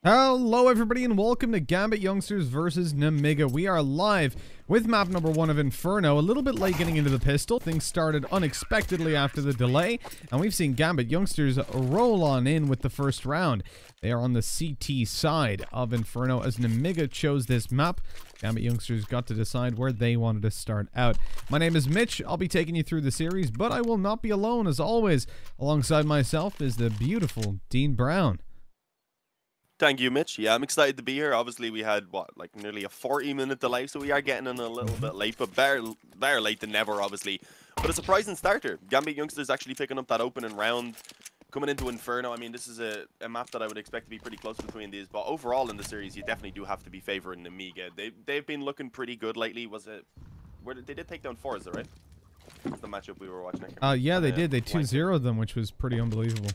Hello everybody and welcome to Gambit Youngsters versus Nemiga. We are live with map number 1 of Inferno. A little bit late getting into the pistol. Things started unexpectedly after the delay, and we've seen Gambit Youngsters roll on in with the first round. They are on the CT side of Inferno as Nemiga chose this map. Gambit Youngsters got to decide where they wanted to start out. My name is Mitch. I'll be taking you through the series, but I will not be alone as always. Alongside myself is the beautiful Dean Brown. Thank you, Mitch. Yeah, I'm excited to be here. Obviously, we had, like nearly a 40-minute delay, so we are getting in a little bit late, but better late than never, obviously. But a surprising starter. Gambit Youngsters actually picking up that opening round, coming into Inferno. I mean, this is a map that I would expect to be pretty close between these, but overall in the series, you definitely do have to be favoring Nemiga. They've been looking pretty good lately. They did take down Forza, right? That's the matchup we were watching. Yeah, they did. They 2-0'd them, which was pretty unbelievable.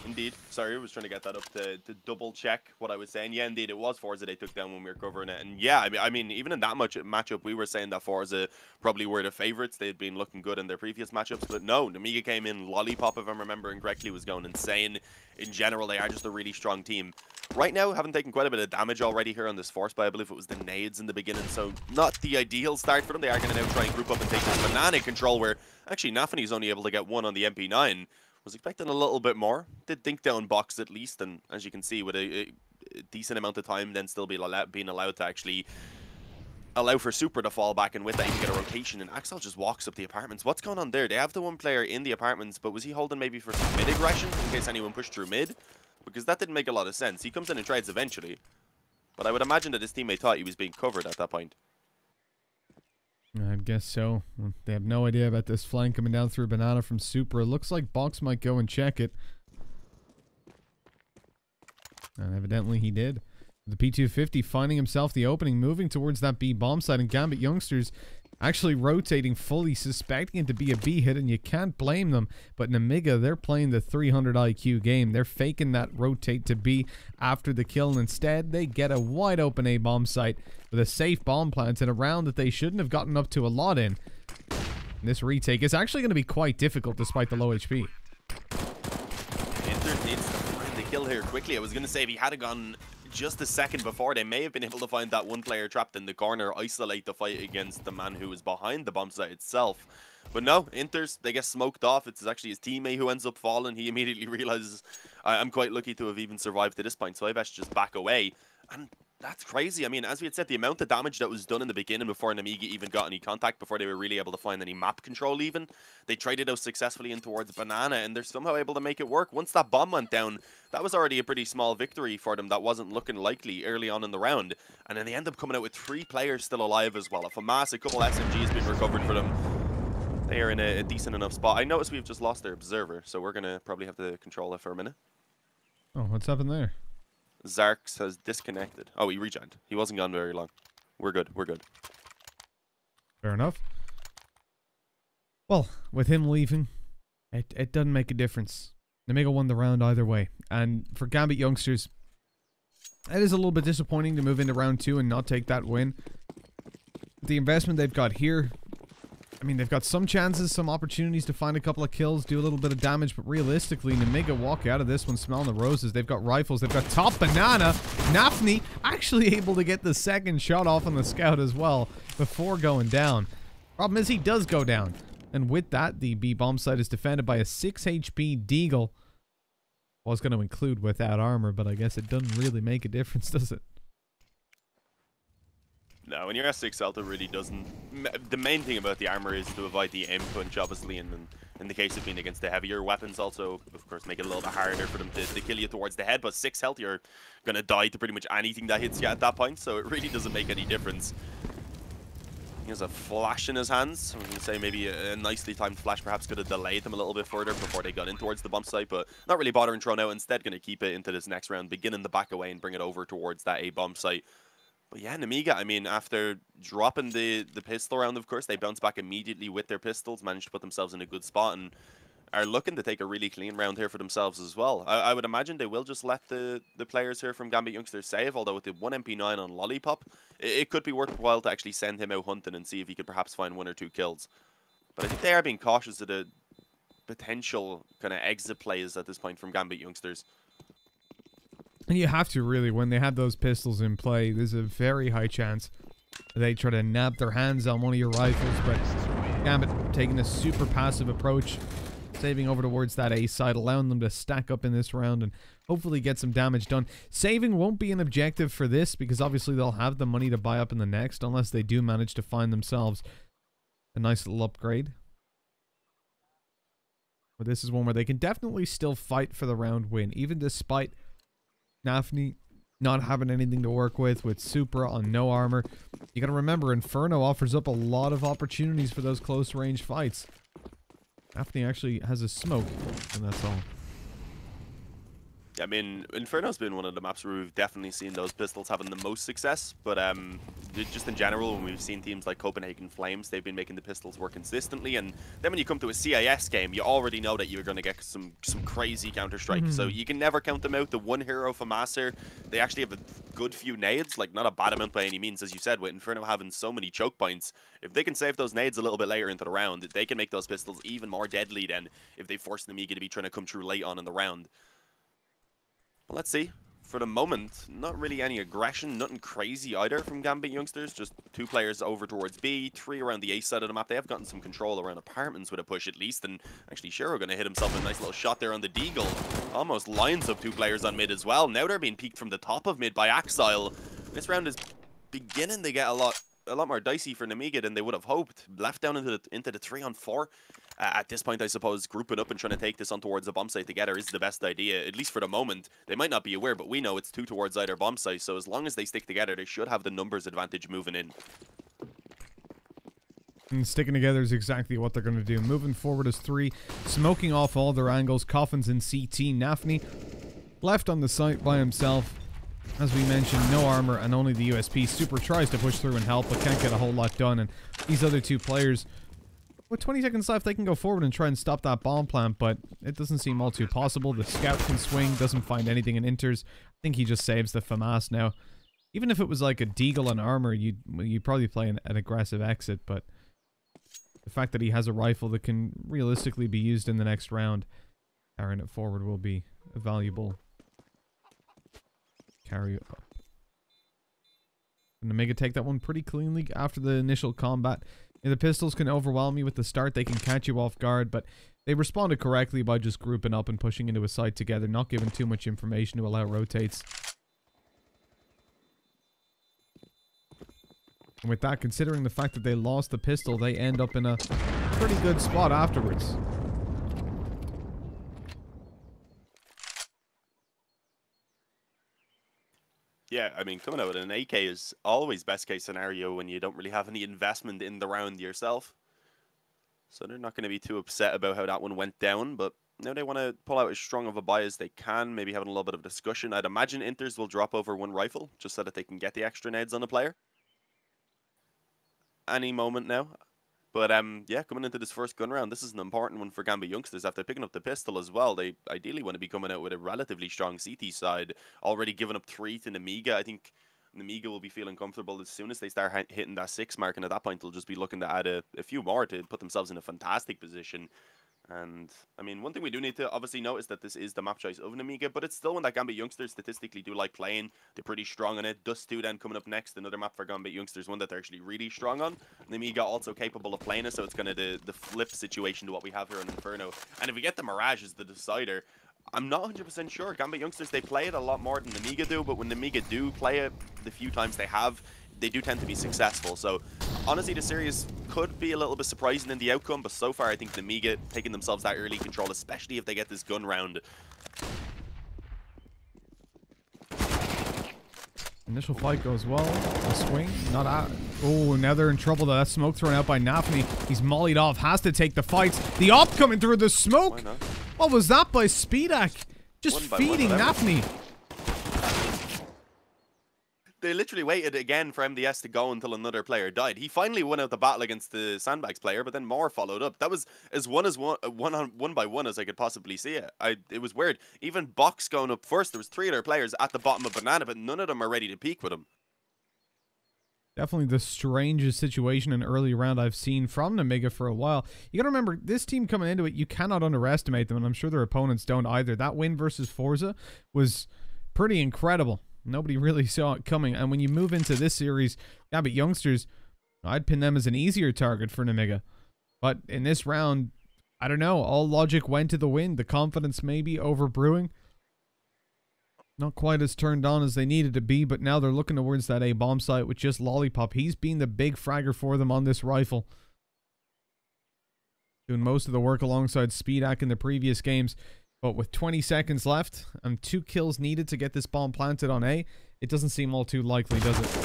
Indeed. Sorry, I was trying to get that up to double check what I was saying. Yeah, indeed, it was Forza they took down when we were covering it. And yeah, I mean, even in that matchup, we were saying that Forza probably were the favorites. They'd been looking good in their previous matchups. But no, Nemiga came in lollipop, if I'm remembering correctly, was going insane. In general, they are just a really strong team. Right now, having taken quite a bit of damage already here on this force, but I believe it was the nades in the beginning. So not the ideal start for them. They are going to now try and group up and take this banana control where actually Nafany's only able to get one on the MP9. Was expecting a little bit more. Did think down box at least, and as you can see, with a decent amount of time, then still being allowed to actually allow for Super to fall back, and with that you can get a rotation, and Axel just walks up the apartments. What's going on there? They have the one player in the apartments, but was he holding maybe for some mid aggression in case anyone pushed through mid? Because that didn't make a lot of sense. He comes in and trades eventually, but I would imagine that his teammate thought he was being covered at that point. I guess so. They have no idea about this flank coming down through banana from Super. It looks like Box might go and check it. And evidently he did. The P250 finding himself the opening, moving towards that B bomb site, and Gambit Youngsters actually rotating, fully suspecting it to be a B hit, and you can't blame them. But Nemiga, they're playing the 300 IQ game. They're faking that rotate to B after the kill, and instead they get a wide open A bomb site with a safe bomb plant in a round that they shouldn't have gotten up to a lot in. And this retake is actually going to be quite difficult despite the low HP. Inter needs to find the kill here quickly. I was going to say, if he had gone just a second before, they may have been able to find that one player trapped in the corner, isolate the fight against the man who was behind the bomb site itself. But no, Inters, they get smoked off. It's actually his teammate who ends up falling. He immediately realizes, I'm quite lucky to have even survived to this point, so I best just back away. And that's crazy. I mean, as we had said, the amount of damage that was done in the beginning before Nemiga even got any contact, before they were really able to find any map control even, they traded out successfully in towards Banana, and they're somehow able to make it work. Once that bomb went down, that was already a pretty small victory for them that wasn't looking likely early on in the round. And then they end up coming out with 3 players still alive as well. A FAMAS, a couple SMGs been recovered for them. They are in a decent enough spot. I noticed we've just lost their observer, so we're going to probably have to control it for a minute. Oh, what's happened there? Zarks has disconnected. Oh, he rejoined. He wasn't gone very long. We're good. We're good. Fair enough. Well, with him leaving, it doesn't make a difference. Nemiga won the round either way. And for Gambit Youngsters, it is a little bit disappointing to move into round 2 and not take that win. The investment they've got here, I mean, they've got some chances, some opportunities to find a couple of kills, do a little bit of damage, but realistically, Nemiga walk out of this one smelling the roses. They've got rifles, they've got top banana. Nafany actually able to get the second shot off on the scout as well before going down. Problem is, he does go down. And with that, the B bomb site is defended by a 6 HP Deagle. Was going to include without armor, but I guess it doesn't really make a difference, does it? No, when you're S6 Delta, really doesn't. The main thing about the armor is to avoid the aim punch, obviously, and in the case of being against the heavier weapons, also, of course, make it a little bit harder for them to kill you towards the head. But 6 health, you're going to die to pretty much anything that hits you at that point, so it really doesn't make any difference. He has a flash in his hands. I'm going to say maybe a nicely timed flash perhaps could have delayed them a little bit further before they got in towards the bomb site, but not really bothering throwing out. Instead, going to keep it into this next round, beginning the back away and bring it over towards that A bomb site. But yeah, Nemiga, I mean, after dropping the pistol round, of course, they bounce back immediately with their pistols, managed to put themselves in a good spot, and are looking to take a really clean round here for themselves as well. I would imagine they will just let the players here from Gambit Youngsters save, although with the 1 MP9 on Lollipop, it could be worthwhile to actually send him out hunting and see if he could perhaps find 1 or 2 kills. But I think they are being cautious of the potential kind of exit plays at this point from Gambit youngsters. And you have to really, when they have those pistols in play, there's a very high chance they try to nab their hands on one of your rifles, but Gambit taking a super passive approach, saving over towards that A side, allowing them to stack up in this round and hopefully get some damage done. Saving won't be an objective for this because obviously they'll have the money to buy up in the next unless they do manage to find themselves a nice little upgrade. But this is one where they can definitely still fight for the round win, even despite Nafni not having anything to work with Supra on no armor. You gotta remember, Inferno offers up a lot of opportunities for those close range fights. Nafni actually has a smoke, and that's all. I mean, Inferno's been one of the maps where we've definitely seen those pistols having the most success, but just in general, when we've seen teams like Copenhagen Flames, they've been making the pistols work consistently, and then when you come to a CIS game, you already know that you're going to get some crazy Counter-Strike, so you can never count them out. The one hero for Master, they actually have a good few nades, like not a bad amount by any means, as you said, with Inferno having so many choke points. If they can save those nades a little bit later into the round, they can make those pistols even more deadly than if they force Nemiga to be trying to come through late on in the round. Well, let's see. For the moment, not really any aggression, nothing crazy either from Gambit youngsters. Just 2 players over towards B, 3 around the A side of the map. They have gotten some control around apartments with a push at least. And actually, Shiro going to hit himself a nice little shot there on the Deagle. Almost lines up 2 players on mid as well. Now they're being peeked from the top of mid by Axile. This round is beginning to get a lot more dicey for Nemiga than they would have hoped. Left down into the 3-on-4. At this point, I suppose, grouping up and trying to take this on towards the bomb site together is the best idea, at least for the moment. They might not be aware, but we know it's 2 towards either bomb site, so as long as they stick together, they should have the numbers advantage moving in. And sticking together is exactly what they're going to do. Moving forward as 3, smoking off all their angles. Coffins in CT. Nafni left on the site by himself. As we mentioned, no armor and only the USP. Super tries to push through and help, but can't get a whole lot done. And these other 2 players, with 20 seconds left, they can go forward and try and stop that bomb plant, but it doesn't seem all too possible. The scout can swing, doesn't find anything and enters. I think he just saves the FAMAS now. Even if it was like a Deagle and armor, you'd probably play an aggressive exit, but the fact that he has a rifle that can realistically be used in the next round, carrying it forward will be a valuable carry up. And Nemiga take that one pretty cleanly after the initial combat. The pistols can overwhelm you with the start. They can catch you off guard, but they responded correctly by just grouping up and pushing into a site together, not giving too much information to allow rotates. And with that, considering the fact that they lost the pistol, they end up in a pretty good spot afterwards. Yeah, I mean, coming out with an AK is always best case scenario when you don't really have any investment in the round yourself. So they're not going to be too upset about how that one went down, but now they want to pull out as strong of a buy as they can, maybe having a little bit of discussion. I'd imagine Inters will drop over 1 rifle, just so that they can get the extra nades on the player. Any moment now. But yeah, coming into this first gun round, this is an important one for Gambit youngsters. After picking up the pistol as well, they ideally want to be coming out with a relatively strong CT side. Already giving up 3 to Nemiga. I think Nemiga will be feeling comfortable as soon as they start hitting that 6 mark, and at that point they'll just be looking to add a few more to put themselves in a fantastic position. And, I mean, one thing we do need to obviously notice that this is the map choice of Nemiga, but it's still one that Gambit youngsters statistically do like playing. They're pretty strong on it. Dust 2 then coming up next, another map for Gambit youngsters, one that they're actually really strong on. Nemiga also capable of playing it, so it's kind of the flip situation to what we have here in Inferno. And if we get the Mirage as the decider, I'm not 100% sure. Gambit youngsters, they play it a lot more than Nemiga do, but when Nemiga do play it, the few times they have, they do tend to be successful. So honestly, the series could be a little bit surprising in the outcome, but so far I think Nemiga taking themselves that early control, especially if they get this gun round. Initial fight goes well. A swing, not out. Oh, now they're in trouble. That smoke thrown out by Nafni. He's mollied off, has to take the fights. The op coming through the smoke. What was that by Speedak? Just feeding Nafni. They literally waited again for MDS to go until another player died. He finally won out the battle against the Sandbags player, but then more followed up. That was as one by one as I could possibly see it. It was weird. Even Box going up first, there was 3 other players at the bottom of Banana, but none of them are ready to peak with him. Definitely the strangest situation in early round I've seen from Nemiga for a while. You gotta remember, this team coming into it, you cannot underestimate them, and I'm sure their opponents don't either. That win versus Forza was pretty incredible. Nobody really saw it coming, and when you move into this series, Gambit youngsters, I'd pin them as an easier target for Nemiga. But in this round, I don't know, all logic went to the win. The confidence maybe overbrewing. Not quite as turned on as they needed to be, but now they're looking towards that A bomb site with just Lollipop. He's been the big fragger for them on this rifle, doing most of the work alongside Speedak in the previous games. But with 20 seconds left and 2 kills needed to get this bomb planted on A, it doesn't seem all too likely, does it?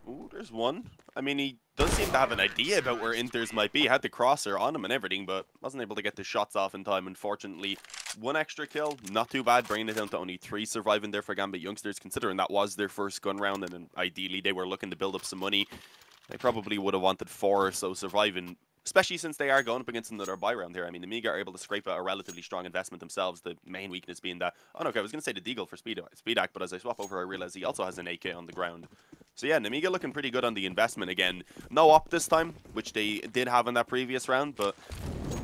Ooh, there's one. I mean, he does seem to have an idea about where Inters might be. Had the crosser on him and everything, but wasn't able to get the shots off in time, unfortunately. 1 extra kill, not too bad, bringing it down to only 3 surviving there for Gambit youngsters, considering that was their first gun round, and then ideally they were looking to build up some money. They probably would have wanted 4 or so surviving, especially since they are going up against another buy round here. I mean, the Nemiga are able to scrape out a relatively strong investment themselves, the main weakness being that... Oh, no, okay, I was going to say the Deagle for Speedak, but as I swap over, I realize he also has an AK on the ground. So yeah, Nemiga looking pretty good on the investment again. No op this time, which they did have in that previous round, but...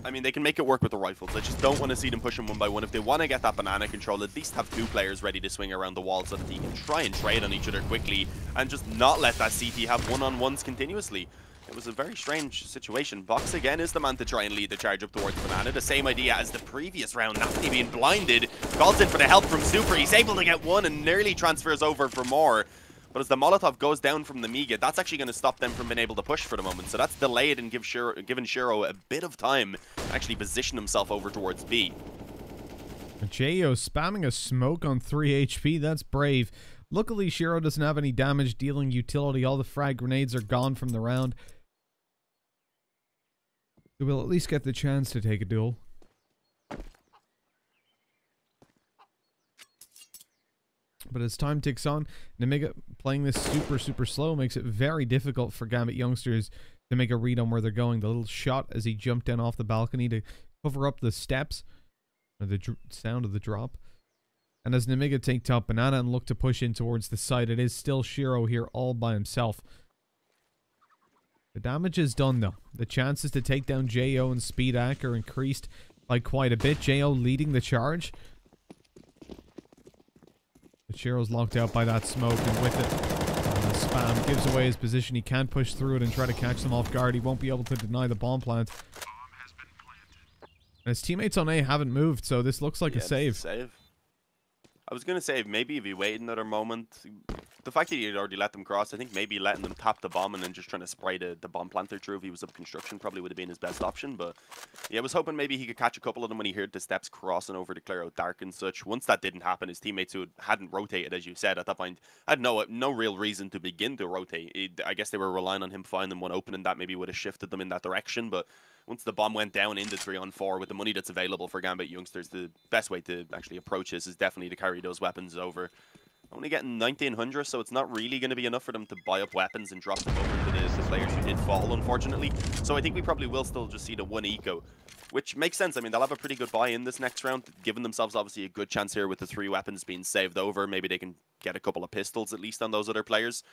I mean, they can make it work with the rifles. I just don't want to see them push them 1 by 1. If they want to get that banana control, at least have 2 players ready to swing around the wall so that they can try and trade on each other quickly and just not let that CT have one-on-ones continuously. It was a very strange situation. Box again is the man to try and lead the charge up towards banana. The same idea as the previous round. Nafni being blinded. Calls in for the help from Super. He's able to get 1 and nearly transfers over for more. But as the Molotov goes down from the Nemiga, that's actually going to stop them from being able to push for the moment. So that's delayed and given Shiro a bit of time to actually position himself over towards B. J.O. spamming a smoke on 3 HP. That's brave. Luckily, Shiro doesn't have any damage dealing utility. All the frag grenades are gone from the round. He will at least get the chance to take a duel. But as time ticks on, Nemiga playing this super slow makes it very difficult for Gambit youngsters to make a read on where they're going. The little shot as he jumped down off the balcony to cover up the steps, or the sound of the drop. And as Nemiga take top banana and look to push in towards the site, it is still Shiro here all by himself. The damage is done though. The chances to take down J.O. and Speedak are increased by quite a bit. J.O. leading the charge. But Shiro's locked out by that smoke, and with it, the spam gives away his position. He can't push through it and try to catch them off guard. He won't be able to deny the bomb plant. And his teammates on A haven't moved, so this looks like a save. I was going to say, maybe if he waited another moment, the fact that he had already let them cross, I think maybe letting them tap the bomb and then just trying to spray the bomb planter through if he was up construction probably would have been his best option. But yeah, I was hoping maybe he could catch a couple of them when he heard the steps crossing over to clear out dark and such. Once that didn't happen, his teammates who hadn't rotated, as you said, at that point, had no real reason to begin to rotate. I guess they were relying on him finding one open, and that maybe would have shifted them in that direction. But once the bomb went down into 3-on-4 with the money that's available for Gambit youngsters, the best way to actually approach this is definitely to carry those weapons over. Only getting 1900, so it's not really going to be enough for them to buy up weapons and drop them over to the players who did fall, unfortunately. So I think we probably will still just see the 1 eco, which makes sense. I mean, they'll have a pretty good buy in this next round, giving themselves obviously a good chance here with the 3 weapons being saved over. Maybe they can get a couple of pistols at least on those other players.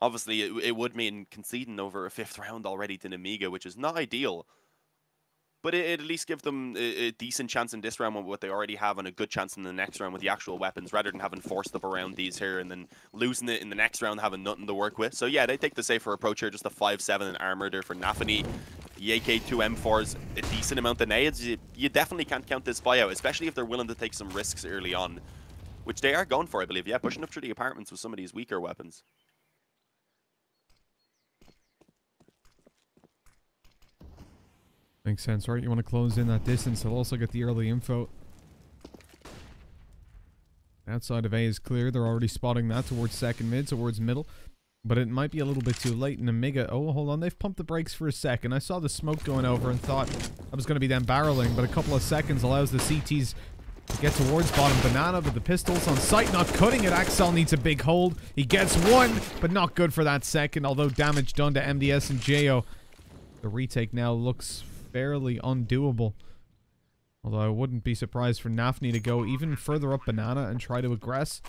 Obviously, it would mean conceding over a 5th round already to Nemiga, which is not ideal. But it at least give them a decent chance in this round with what they already have, and a good chance in the next round with the actual weapons, rather than having forced up around these here and then losing it in the next round, having nothing to work with. So yeah, they take the safer approach here, just a 5-7 and armor there for Nafani. The AK-2M4's a decent amount of nades. You definitely can't count this buyout, especially if they're willing to take some risks early on, which they are going for, I believe. Yeah, pushing up through the apartments with some of these weaker weapons. Makes sense, right? You want to close in that distance. They'll also get the early info. Outside of A is clear. They're already spotting that towards second mid, towards middle. But it might be a little bit too late. Nemiga, oh, hold on. They've pumped the brakes for a second. I saw the smoke going over and thought I was going to be them barreling, but a couple of seconds allows the CTs to get towards bottom banana, but the pistols on sight not cutting it. Axel needs a big hold. He gets one, but not good for that second, although damage done to MDS and JO. The retake now looks fairly undoable. Although I wouldn't be surprised for Nafni to go even further up banana and try to aggress.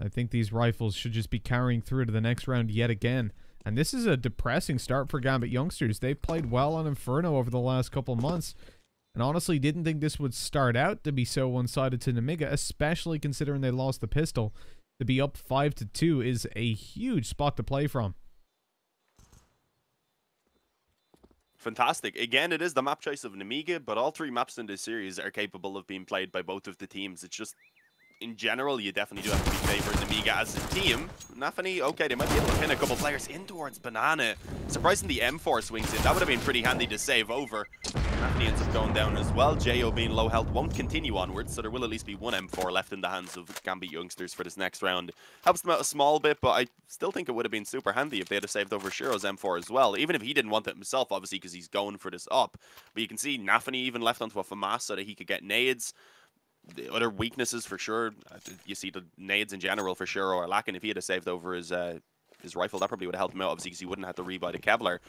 I think these rifles should just be carrying through to the next round yet again. And this is a depressing start for Gambit youngsters. They've played well on Inferno over the last couple months. And honestly, didn't think this would start out to be so one-sided to Nemiga, especially considering they lost the pistol. To be up 5-2 is a huge spot to play from. Fantastic. Again, it is the map choice of Nemiga, but all 3 maps in this series are capable of being played by both of the teams. It's just, in general, you definitely do have to be favoring Nemiga as a team. Nafany, okay, they might be able to pin a couple players in towards Banana. Surprising the M4 swings in. That would have been pretty handy to save over. Nafany ends up going down as well. Jo being low health won't continue onwards, so there will at least be 1 M4 left in the hands of Gambit youngsters for this next round. Helps them out a small bit, but I still think it would have been super handy if they had saved over Shiro's M4 as well, even if he didn't want it himself, obviously, because he's going for this up. But you can see Nafany even left onto a FAMAS so that he could get nades. The other weaknesses for sure, you see the nades in general for Shiro are lacking. If he had saved over his rifle, that probably would have helped him out, obviously, because he wouldn't have to rebuy the Kevlar.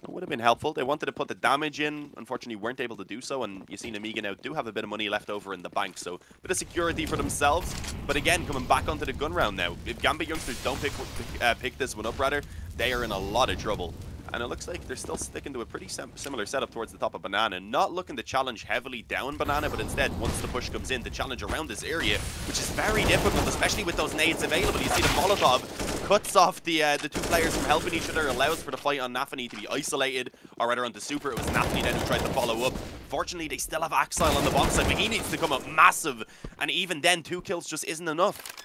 It would have been helpful. They wanted to put the damage in, unfortunately weren't able to do so, and you see Nemiga now do have a bit of money left over in the bank, so a bit of security for themselves. But again, coming back onto the gun round now, if Gambit youngsters don't pick this one up, rather, they are in a lot of trouble. And it looks like they're still sticking to a pretty similar setup towards the top of Banana. Not looking to challenge heavily down Banana, but instead, once the push comes in, to challenge around this area, which is very difficult, especially with those nades available. You see the Molotov cuts off the 2 players from helping each other, allows for the fight on Nafany to be isolated, or rather on the Super. It was Nafany then who tried to follow up. Fortunately, they still have Axile on the bomb side, but he needs to come up massive. And even then, 2 kills just isn't enough.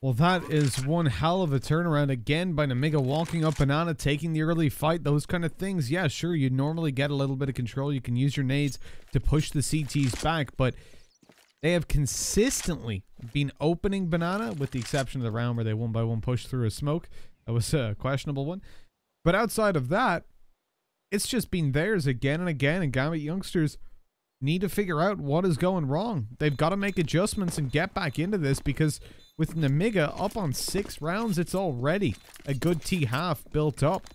Well, that is one hell of a turnaround again by Nemiga, walking up Banana, taking the early fight, those kind of things. Yeah, sure, you normally get a little bit of control. You can use your nades to push the CTs back, but they have consistently been opening Banana, with the exception of the round where they 1-by-1 pushed through a smoke. That was a questionable one. But outside of that, it's just been theirs again and again, and Gambit youngsters need to figure out what is going wrong. They've got to make adjustments and get back into this, because with Nemiga up on 6 rounds, it's already a good T-half built up.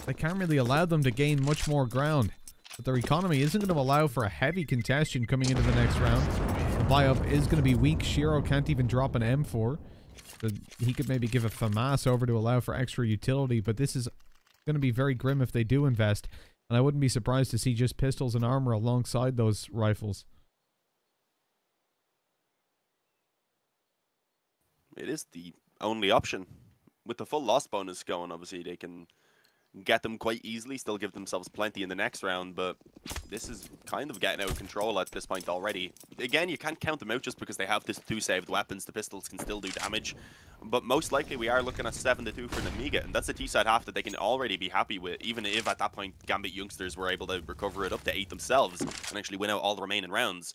They can't really allow them to gain much more ground. But their economy isn't going to allow for a heavy congestion coming into the next round. The buy-up is going to be weak. Shiro can't even drop an M4. So he could maybe give a FAMAS over to allow for extra utility, but this is going to be very grim if they do invest. And I wouldn't be surprised to see just pistols and armor alongside those rifles. It is the only option. With the full loss bonus going, obviously, they can get them quite easily, still give themselves plenty in the next round, but this is kind of getting out of control at this point already. Again, you can't count them out just because they have this 2 saved weapons. The pistols can still do damage, but most likely we are looking at 7-2 for Nemiga, and that's a T-side half that they can already be happy with, even if at that point Gambit youngsters were able to recover it up to 8 themselves and actually win out all the remaining rounds.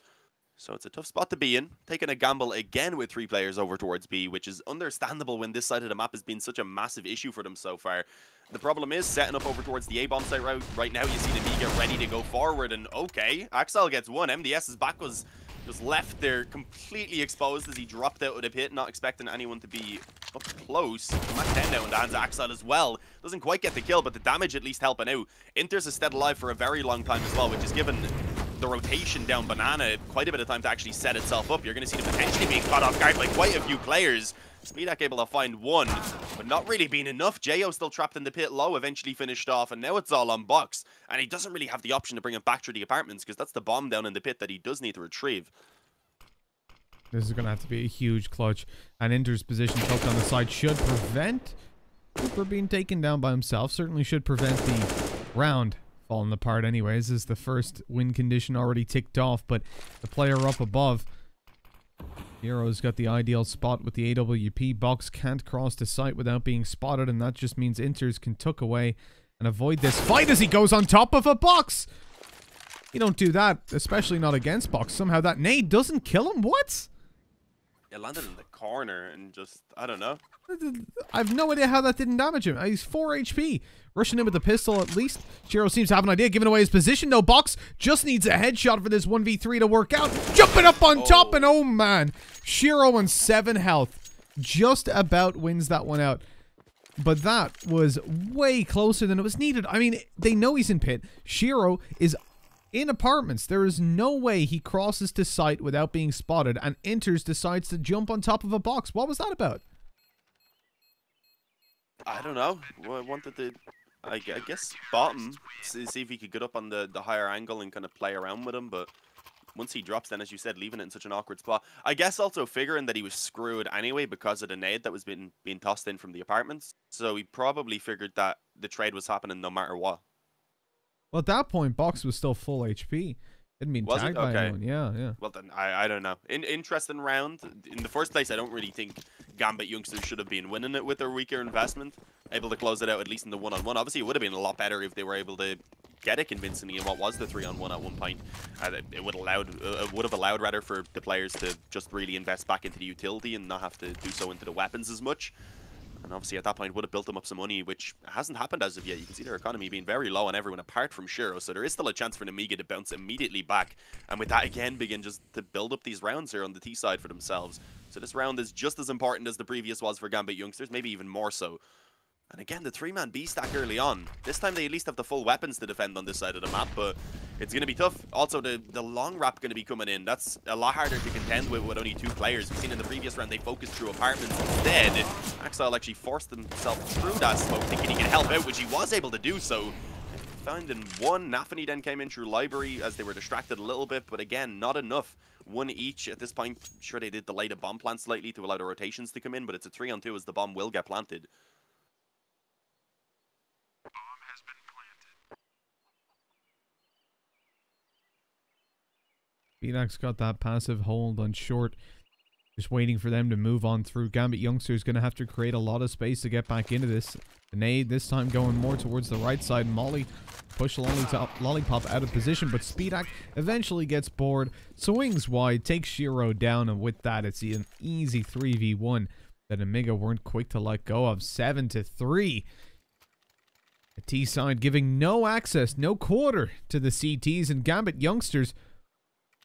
So it's a tough spot to be in, taking a gamble again with 3 players over towards B, which is understandable when this side of the map has been such a massive issue for them so far. The problem is setting up over towards the A-bomb site right now. You see Nemiga ready to go forward, and okay, Axile gets 1. MDS's back was just left there completely exposed as he dropped out of the pit, not expecting anyone to be up close. Mac 10 now in the hands of Axile as well. Doesn't quite get the kill, but the damage at least helping out. Inter's has stayed alive for a very long time as well, which is given the rotation down Banana quite a bit of time to actually set itself up. You're going to see them potentially being caught off guard by quite a few players. Smedak able to find 1, but not really being enough. Jo still trapped in the pit low, eventually finished off, and now it's all on Box. And he doesn't really have the option to bring him back through the apartments, because that's the bomb down in the pit that he does need to retrieve. This is going to have to be a huge clutch. And Inter's position tucked on the side should prevent Cooper being taken down by himself. Certainly should prevent the round falling apart anyways, as the first win condition already ticked off, but the player up above, Hero's got the ideal spot with the AWP. Box can't cross the site without being spotted, and that just means Inters can tuck away and avoid this fight as he goes on top of a Box. You don't do that, especially not against Box. Somehow that nade doesn't kill him. What? It landed in the corner and just, I don't know. I have no idea how that didn't damage him. He's 4 HP. Rushing in with the pistol at least. Shiro seems to have an idea, giving away his position. No, Box just needs a headshot for this 1v3 to work out. Jumping up on top, and oh man. Shiro on 7 health. Just about wins that one out. But that was way closer than it was needed. I mean, they know he's in pit. Shiro is in apartments. There is no way he crosses to site without being spotted, and Inters decides to jump on top of a box. What was that about? I don't know. I wanted to, I guess, bottom, see if he could get up on the higher angle and kind of play around with him, but once he drops, then, as you said, leaving it in such an awkward spot. I guess also figuring that he was screwed anyway because of the nade that was being tossed in from the apartments. So he probably figured that the trade was happening no matter what. Well, at that point, Box was still full HP. Didn't mean Was tagged it? by Okay. anyone. Yeah. Well, then, I don't know. Interesting round. In the first place, I don't really think Gambit youngsters should have been winning it with their weaker investment. Able to close it out at least in the one-on-one. Obviously, it would have been a lot better if they were able to get it convincingly in what was the 3-on-1 at one point. It would have allowed rather for the players to just really invest back into the utility and not have to do so into the weapons as much. And obviously at that point would have built them up some money, which hasn't happened as of yet. You can see their economy being very low on everyone apart from Shiro, so there is still a chance for Nemiga to bounce immediately back, and with that again begin just to build up these rounds here on the T side for themselves. So this round is just as important as the previous was for Gambit youngsters, maybe even more so. And again, the 3-man B stack early on. This time they at least have the full weapons to defend on this side of the map, but it's going to be tough. Also, the long wrap going to be coming in. That's a lot harder to contend with only 2 players. We've seen in the previous round they focused through apartments instead. Axel actually forced himself through that smoke, thinking he could help out, which he was able to do so. Found in one. Nafany then came in through library as they were distracted a little bit, but again, not enough. One each at this point. Sure, they did delay the bomb plant slightly to allow the rotations to come in, but it's a 3-on-2 as the bomb will get planted. BNAX got that passive hold on short. Just waiting for them to move on through. Gambit youngsters going to have to create a lot of space to get back into this. The nade this time going more towards the right side. Molly push Lollipop out of position, but Speedak eventually gets bored, swings wide, takes Shiro down, and with that it's an easy 3v1 that Nemiga weren't quick to let go of. 7-3. The T side giving no access, no quarter to the CTs, and Gambit youngsters,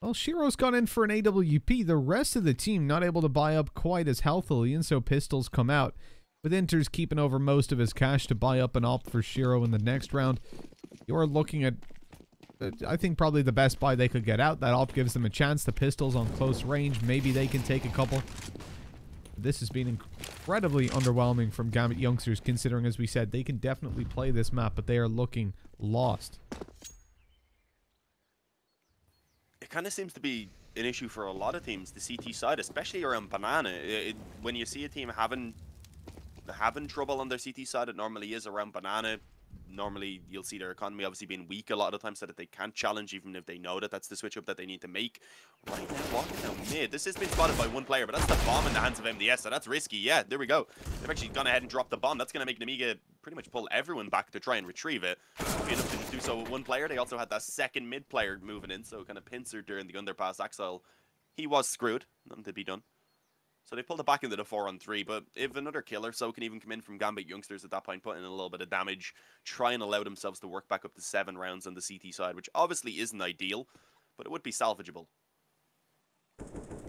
well, Shiro's gone in for an AWP. The rest of the team not able to buy up quite as healthily, and so pistols come out. With Inters keeping over most of his cash to buy up an op for Shiro in the next round. You're looking at, I think, probably the best buy they could get out. That op gives them a chance. The pistols on close range, maybe they can take a couple. This has been incredibly underwhelming from Gambit youngsters, considering, as we said, they can definitely play this map, but they are looking lost. It kind of seems to be an issue for a lot of teams, the CT side, especially around Banana. When you see a team having trouble on their CT side, it normally is around Banana. Normally, you'll see their economy obviously being weak a lot of times so that they can't challenge, even if they know that that's the switch up that they need to make. Right now, walking down mid. This has been spotted by one player, but that's the bomb in the hands of MDS, so that's risky. Yeah, there we go. They've actually gone ahead and dropped the bomb. That's going to make Nemiga pretty much pull everyone back to try and retrieve it. If enough to just do so with one player, they also had that second mid player moving in, so kind of pincer during the underpass. Axel, he was screwed. Nothing to be done. So they pulled it back into the 4-on-3, but if another kill or so can even come in from Gambit youngsters at that point, put in a little bit of damage, try and allow themselves to work back up to 7 rounds on the CT side, which obviously isn't ideal, but it would be salvageable.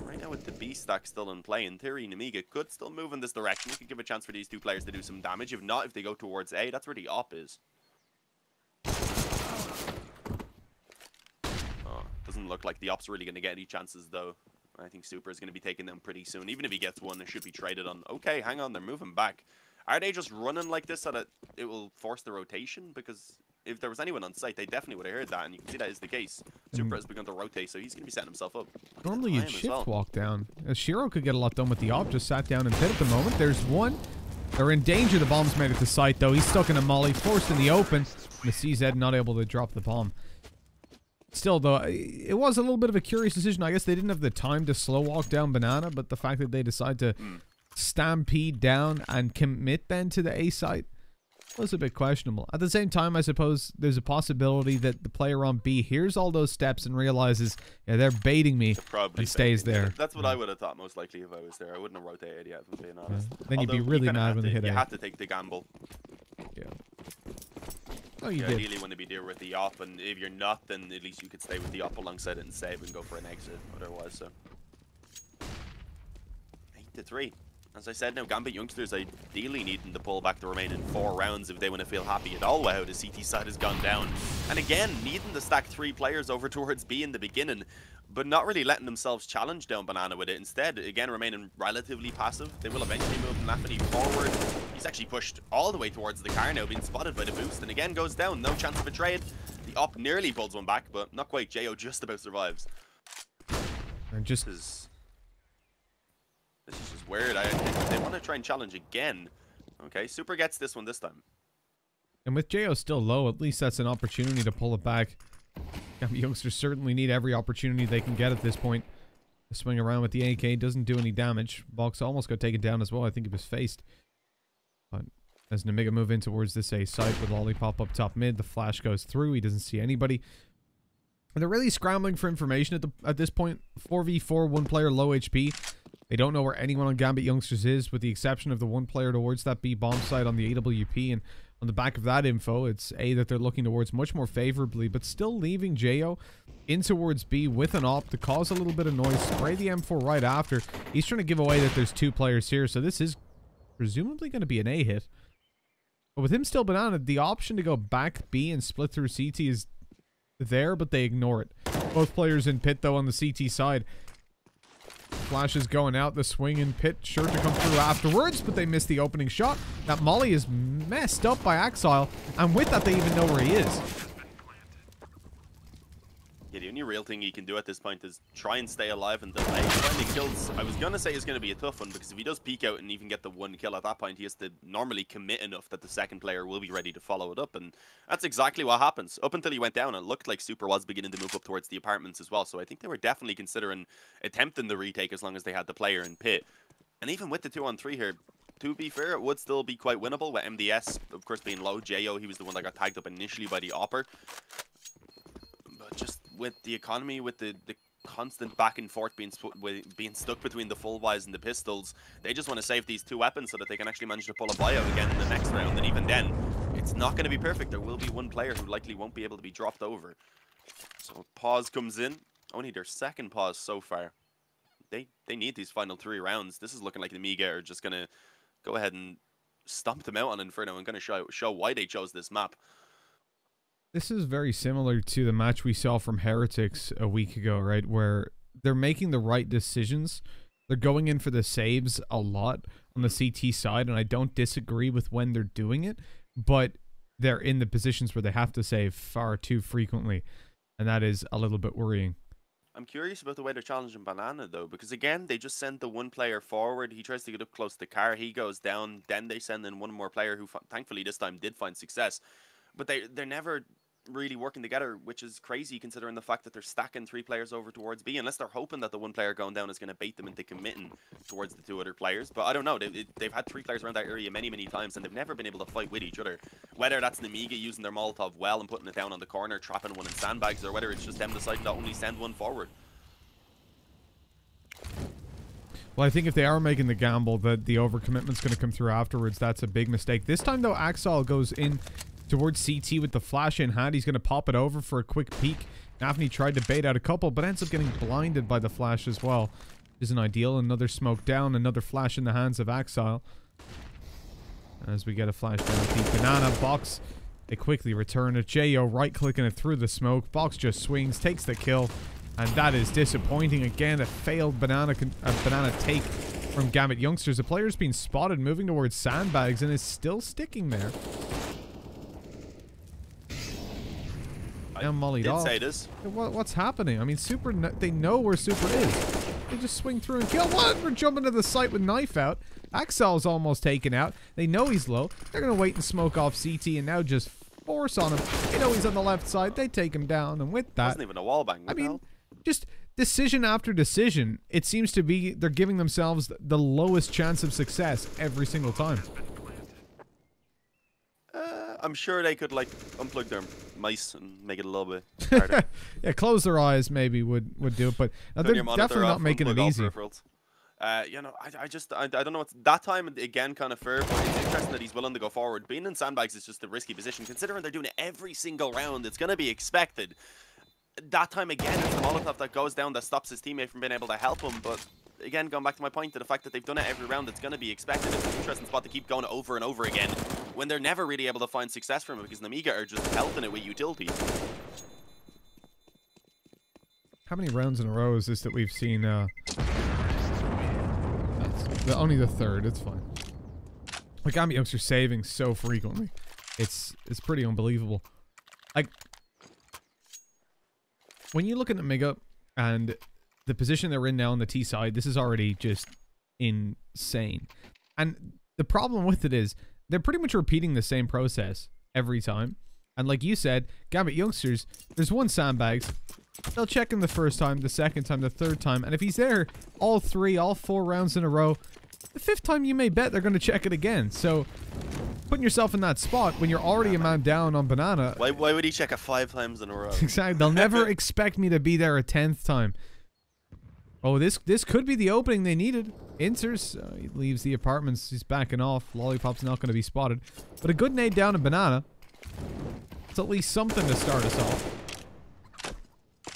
Right now with the B stack still in play, in theory, Nemiga could still move in this direction. It could give a chance for these 2 players to do some damage. If not, if they go towards A, that's where the op is. Oh, doesn't look like the op's really going to get any chances, though. I think Super is going to be taking them pretty soon. Even if he gets one, it should be traded on. Okay, hang on, they're moving back. Are they just running like this so that it will force the rotation? Because if there was anyone on site, they definitely would have heard that, and you can see that is the case. Super has begun to rotate, so he's going to be setting himself up. Normally you'd shift walk down. Shiro could get a lot done with the op, just sat down and hit at the moment. There's one. They're in danger. The bomb's made it to site, though. He's stuck in a molly, forced in the open. The CZ not able to drop the bomb. Still, though, it was a little bit of a curious decision. I guess they didn't have the time to slow walk down Banana, but the fact that they decide to stampede down and commit then to the A site was a bit questionable. At the same time, I suppose there's a possibility that the player on B hears all those steps and realizes, yeah, they're baiting me, and stays there. That's what I would have thought most likely if I was there. I wouldn't have rotated yet, if I'm being honest. Yeah. Then you'd be really mad when they hit A. You had to take the gamble. Yeah. Oh, you did. Ideally, want to be there with the op, and if you're not, then at least you could stay with the op alongside it and save and go for an exit, otherwise. So 8-3. As I said, now Gambit youngsters ideally needing to pull back the remaining 4 rounds if they want to feel happy at all with how the CT side has gone down. And again, needing to stack 3 players over towards B in the beginning, but not really letting themselves challenge down Banana with it. Instead, again, remaining relatively passive. They will eventually move Nafany forward. He's actually pushed all the way towards the car now, being spotted by the boost, and again goes down. No chance of a trade. The op nearly pulls one back, but not quite. Jo just about survives. And just... This is just weird. I think they want to try and challenge again. Okay, Super gets this one this time. And with Jo still low, at least that's an opportunity to pull it back. Youngsters certainly need every opportunity they can get at this point. The swing around with the AK doesn't do any damage. Box almost got taken down as well. I think he was faced. But as Nemiga move in towards this A site with Lollipop up top mid, the flash goes through. He doesn't see anybody. And they're really scrambling for information at this point. 4v4, 1 player, low HP. They don't know where anyone on Gambit youngsters is, with the exception of the 1 player towards that B bomb site on the AWP. And on the back of that info, it's A that they're looking towards much more favorably, but still leaving Jo in towards B with an op to cause a little bit of noise. Spray the M4 right after. He's trying to give away that there's 2 players here, so this is presumably going to be an A hit. But with him still Banana, the option to go back B and split through CT is there, but they ignore it. Both players in pit, though, on the CT side. Flash is going out, the swing in pit, sure to come through afterwards, but they missed the opening shot. That molly is messed up by Axile, and with that, they even know where he is. Yeah, the only real thing he can do at this point is try and stay alive and delay. Finding kills, I was going to say, is going to be a tough one, because if he does peek out and even get the 1 kill at that point, he has to normally commit enough that the second player will be ready to follow it up, and that's exactly what happens. Up until he went down, it looked like Super was beginning to move up towards the apartments as well, so I think they were definitely considering attempting the retake as long as they had the player in pit. And even with the 2-on-3 here, to be fair, it would still be quite winnable, with MDS, of course, being low. Jo, he was the one that got tagged up initially by the Opper. But just with the economy, with the constant back and forth being stuck between the full buys and the pistols, they just want to save these 2 weapons so that they can actually manage to pull a buyout again in the next round. And even then, it's not going to be perfect. There will be 1 player who likely won't be able to be dropped over. So pause comes in. Only their 2nd pause so far. They need these final 3 rounds. This is looking like the Nemiga are just going to go ahead and stomp them out on Inferno and going to show why they chose this map. This is very similar to the match we saw from Heretics a week ago, right? Where they're making the right decisions. They're going in for the saves a lot on the CT side, and I don't disagree with when they're doing it, but they're in the positions where they have to save far too frequently, and that is a little bit worrying. I'm curious about the way they're challenging Banana, though, because again, they just send the 1 player forward. He tries to get up close to the car. He goes down. Then they send in 1 more player who, thankfully, this time did find success. But they're never really working together, which is crazy considering the fact that they're stacking 3 players over towards B, unless they're hoping that the 1 player going down is going to bait them into committing towards the 2 other players. But I don't know. They've had 3 players around that area many times, and they've never been able to fight with each other. Whether that's Nemiga using their Molotov well and putting it down on the corner, trapping 1 in sandbags, or whether it's just them deciding to only send 1 forward. Well, I think if they are making the gamble that the overcommitment's going to come through afterwards, that's a big mistake. This time, though, Axile goes in towards CT with the flash in hand. He's going to pop it over for a quick peek. Nafany tried to bait out a couple, but ends up getting blinded by the flash as well. Isn't ideal. Another smoke down. Another flash in the hands of Axile. As we get a flash down peek. Banana box. They quickly return it. Jo right-clicking it through the smoke. Box just swings, takes the kill. And that is disappointing. Again, a failed banana take from Gambit youngsters. The player's been spotted moving towards sandbags and is still sticking there. Now mollied off. Say this. What's happening? I mean, Super, they know where Super is. They just swing through and kill one. We're jumping to the site with knife out. Axile's almost taken out. They know he's low. They're going to wait and smoke off CT and now just force on him. They know he's on the left side. They take him down. And with that... Wasn't even a wall bang. I mean, just decision after decision. It seems to be they're giving themselves the lowest chance of success every single time. I'm sure they could, like, unplug their mice and make it a little bit harder. Yeah, close their eyes maybe would do it, but they're definitely not making it easy. You know, I don't know. It's that time again kind of fair, but it's interesting that he's willing to go forward. Being in sandbags is just a risky position, considering they're doing it every single round. It's going to be expected. That time again, it's the Molotov that goes down that stops his teammate from being able to help him, but again, going back to my point, to the fact that they've done it every round, it's going to be expected. It's an interesting spot to keep going over and over again when they're never really able to find success from it because Nemiga are just pelting it with utility. How many rounds in a row is this that we've seen? Only the third. It's fine. Like, Gambit youngsters saving so frequently. It's pretty unbelievable. Like, when you look at Nemiga and the position they're in now on the T side, this is already just insane. And the problem with it is they're pretty much repeating the same process every time. And like you said, Gambit youngsters, there's one sandbags. They'll check him the first time, the second time, the third time. And if he's there all 4 rounds in a row, the 5th time you may bet they're going to check it again. So putting yourself in that spot when you're already a man down on banana. Why would he check it 5 times in a row? Exactly. They'll never expect me to be there a 10th time. Oh, this could be the opening they needed. Inters, he leaves the apartments. He's backing off. Lollipop's not going to be spotted. But a good nade down to banana. It's at least something to start us off.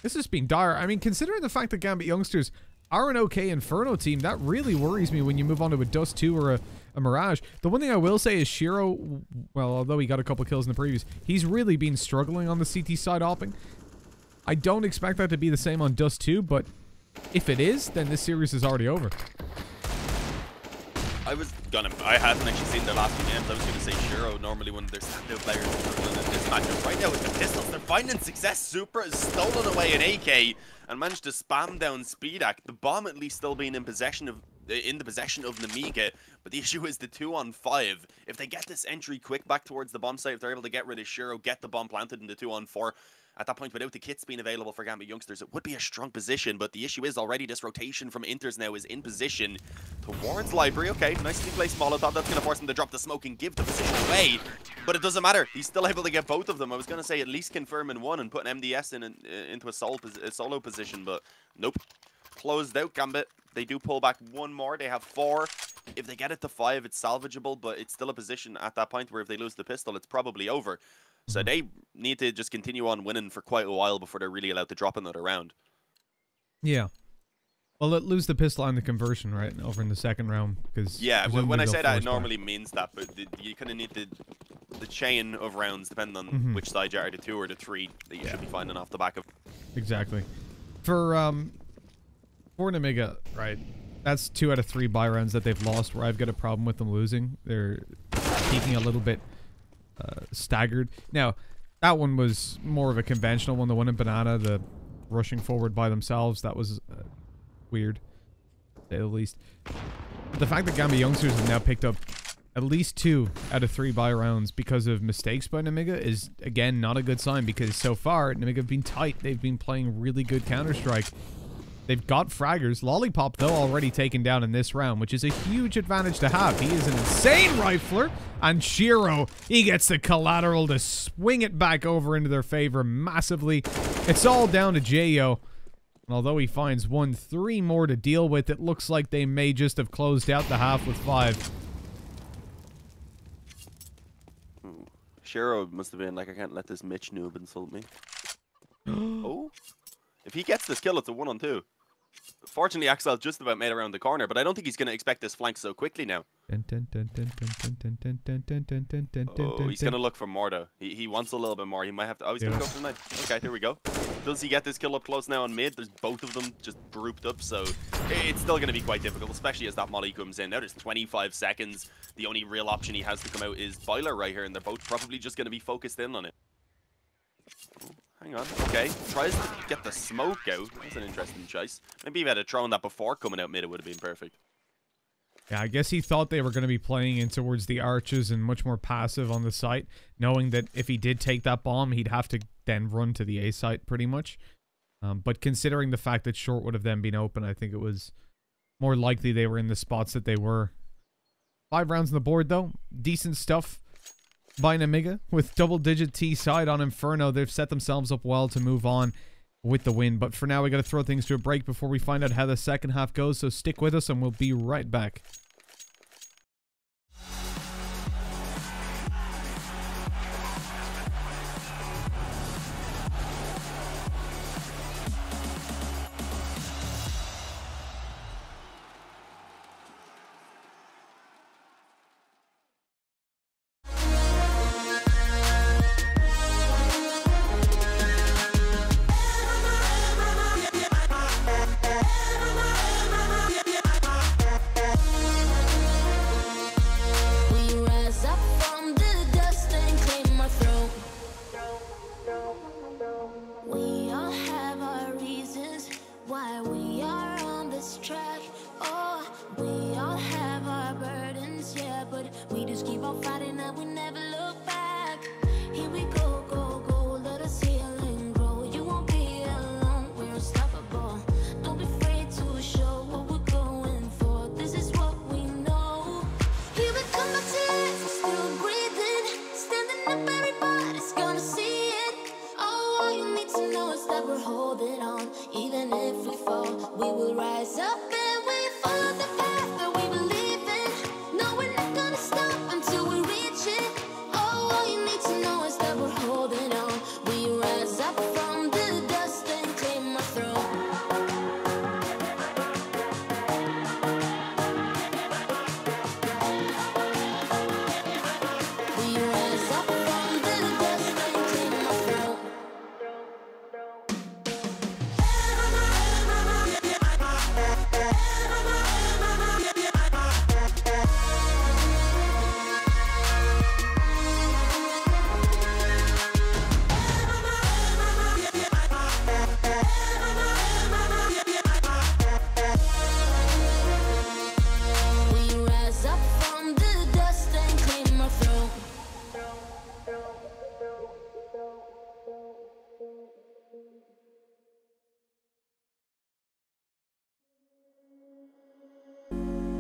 This has been dire. I mean, considering the fact that Gambit youngsters are an okay Inferno team, that really worries me when you move on to a Dust 2 or a Mirage. The one thing I will say is Shiro, well, although he got a couple kills in the previous, he's really been struggling on the CT side hopping. I don't expect that to be the same on Dust 2, but if it is, then this series is already over. I hadn't actually seen their last few games. I was gonna say Shiro, normally one of their standout players in this matchup. Right now with the pistols, they're finding success. Supra has stolen away an AK and managed to spam down Speedak. The bomb at least still being in the possession of Nemiga, but the issue is the 2-on-5. If they get this entry quick back towards the bomb site, if they're able to get rid of Shiro, get the bomb planted in the 2-on-4, at that point, without the kits being available for Gambit youngsters, it would be a strong position, but the issue is already this rotation from Inters now is in position towards Library. Okay, nicely placed Molotov. That's going to force him to drop the smoke and give the position away, but it doesn't matter. He's still able to get both of them. I was going to say at least confirm in one and put an MDS into a solo position, but nope. Closed out Gambit. They do pull back one more. They have 4. If they get it to 5, it's salvageable, but it's still a position at that point where if they lose the pistol, it's probably over. So they need to just continue on winning for quite a while before they're really allowed to drop another round. Yeah. Well, lose the pistol and the conversion, right, over in the second round. Because yeah, when I say that, it normally means that, but you kind of need the chain of rounds, depending on which side you are, the 2 or the 3, that you should be finding off the back of. Exactly. For Nemiga, right, that's 2 out of 3 buy rounds that they've lost where I've got a problem with them losing. They're peaking a little bit staggered. Now, that one was more of a conventional one. The one in Banana, the rushing forward by themselves, that was weird, to say the least. But the fact that Gambit youngsters have now picked up at least 2 out of 3 buy rounds because of mistakes by Nemiga is, again, not a good sign, because so far, Nemiga have been tight. They've been playing really good Counter-Strike. They've got fraggers. Lollipop, though, already taken down in this round, which is a huge advantage to have. He is an insane rifler. And Shiro, he gets the collateral to swing it back over into their favor massively. It's all down to J.O. And although he finds 3 more to deal with, it looks like they may just have closed out the half with 5. Shiro must have been like, I can't let this Mitch noob insult me. Oh. If he gets this kill, it's a 1-on-2. Fortunately, Axel just about made around the corner, but I don't think he's going to expect this flank so quickly now. Oh, he's going to look for more, though. He wants a little bit more. He might have to... Oh, he's going to go for the knife. Okay, here we go. Does he get this kill up close now on mid? There's both of them just grouped up, so it's still going to be quite difficult, especially as that molly comes in. Now there's 25 seconds. The only real option he has to come out is Boiler right here, and they're both probably just going to be focused in on it. Oh. Hang on. Okay. Tries to get the smoke out. That's an interesting choice. Maybe if he had thrown that before coming out mid, it would have been perfect. Yeah, I guess he thought they were going to be playing in towards the arches and much more passive on the site, knowing that if he did take that bomb, he'd have to then run to the A site pretty much. But considering the fact that short would have then been open, I think it was more likely they were in the spots that they were. 5 rounds on the board, though. Decent stuff by Nemiga with double-digit T side on Inferno. They've set themselves up well to move on with the win. But for now, we got to throw things to a break before we find out how the second half goes. So stick with us and we'll be right back. need to know is that we're holding on. Even if we fall, we will rise up and we follow the path that we believe in. No, we're not gonna stop until we reach it. Oh, all you need to know is that we're holding on. We rise up from the dust and claim our throne. We rise up from the dust and claim our throne. We rise up from the dust and claim our throne.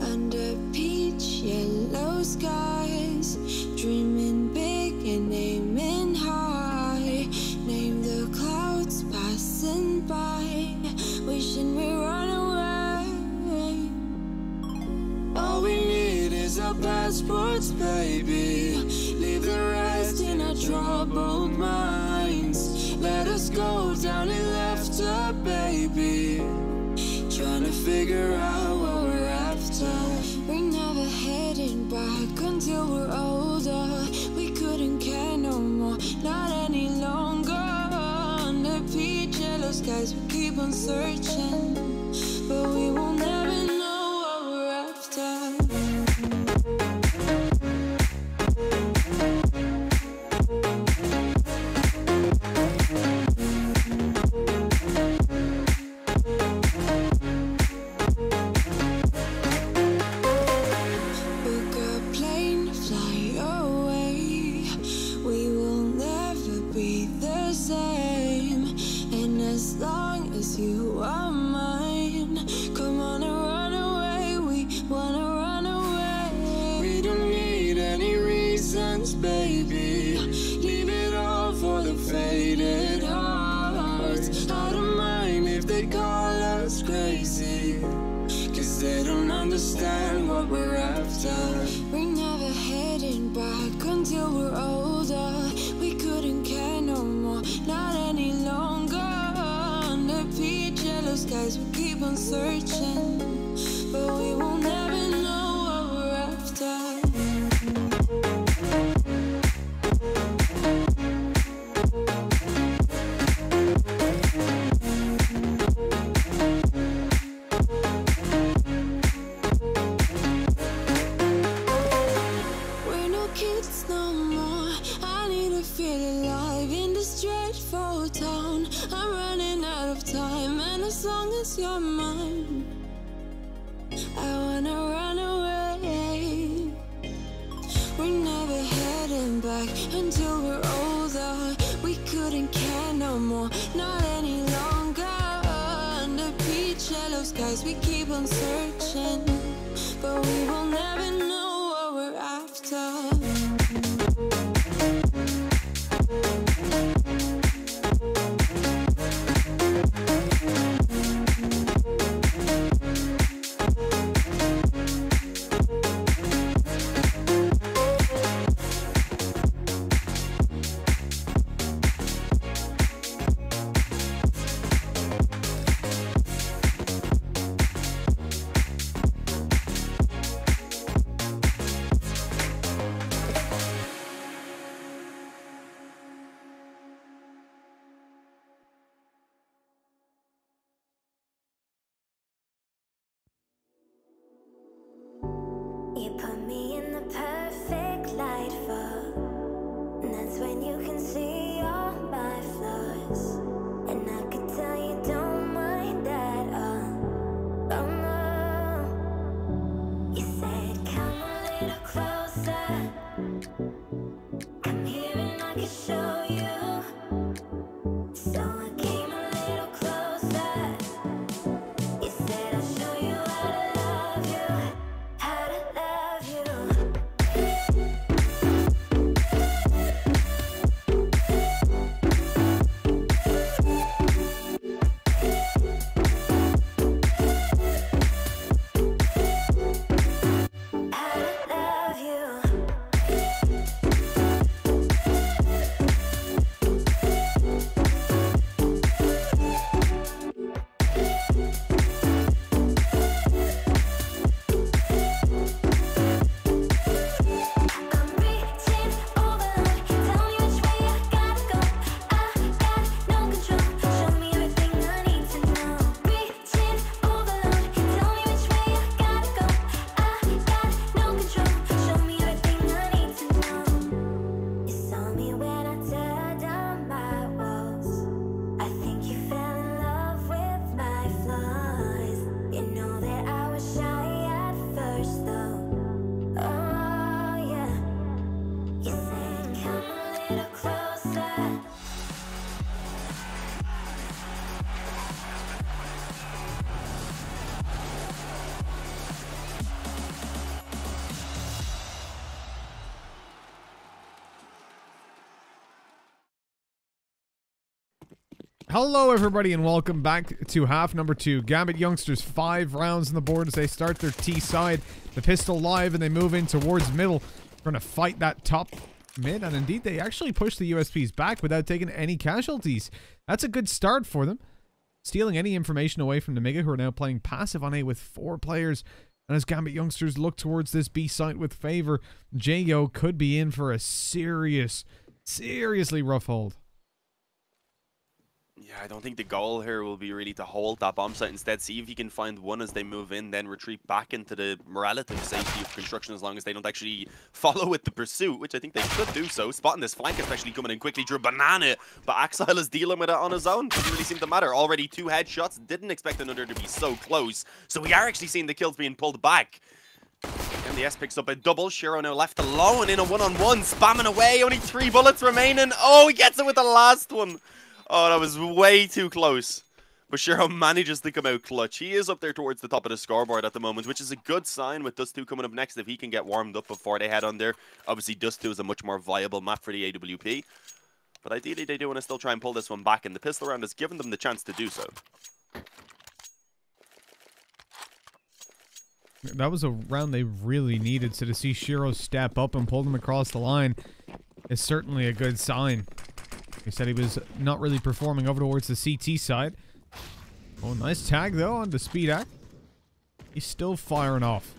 Under peach yellow skies, dreaming big and aiming high. Name the clouds passing by, wishing we run away. All we need is our passports, baby. Leave the rest in our troubled minds. Let us go down in laughter, baby. Trying to figure out what we're after. We're never heading back until we're older. We couldn't care no more, not any longer. Under peach yellow skies, we keep on searching, but we will never know what we're after. Book a plane, fly away. We will never be the same. And as long as you are mine, come on and run away. We wanna run away. We don't need any reasons, baby. Leave it all for the faded hearts. I don't mind if they call us crazy, 'cause they don't understand what we're after. We're never heading back until we're older. We couldn't care no more, not any longer. Under peach yellow skies, we keep on searching, but we will never know what we're after. We're no kids no more. I need to feel alive in this dreadful town. I'm running out of time, and as long as you're mine, I wanna run away. We're never heading back until we're older. We couldn't care no more, not any longer. Under peach yellow skies, we keep on searching, but we will never know what we're after. You put me in the perfect light for, and that's when you can see all my flaws. And I could tell you don't mind at all. Oh no. You said come a little closer. Come here and I can show you. So I came a little closer. You said I'll show you how to love you. How to love you. Hello everybody and welcome back to half number 2. Gambit youngsters 5 rounds on the board as they start their T side. The pistol live and they move in towards middle. Trying to fight that top mid, and indeed they actually push the USPs back without taking any casualties. That's a good start for them. Stealing any information away from Nemiga, who are now playing passive on A with 4 players. And as Gambit youngsters look towards this B site with favor, J.O. could be in for a seriously rough hold. Yeah, I don't think the goal here will be really to hold that bomb site. Instead, see if you can find one as they move in, then retreat back into the relative safety of construction as long as they don't actually follow with the pursuit, which I think they could do so. Spotting this flank, especially coming in quickly, drew banana, but Axile is dealing with it on his own. Doesn't really seem to matter. Already 2 headshots. Didn't expect another to be so close. So we are actually seeing the kills being pulled back. And the S picks up a double. Shiro now left alone in a one-on-one, spamming away. Only 3 bullets remaining. Oh, he gets it with the last one. Oh, that was way too close. But Shiro manages to come out clutch. He is up there towards the top of the scoreboard at the moment, which is a good sign with Dust 2 coming up next if he can get warmed up before they head on there. Obviously, Dust 2 is a much more viable map for the AWP. But ideally, they do want to still try and pull this one back, and the pistol round has given them the chance to do so. That was a round they really needed, so to see Shiro step up and pull them across the line is certainly a good sign. He said he was not really performing over towards the CT side. Oh, nice tag though on the speed act. He's still firing off.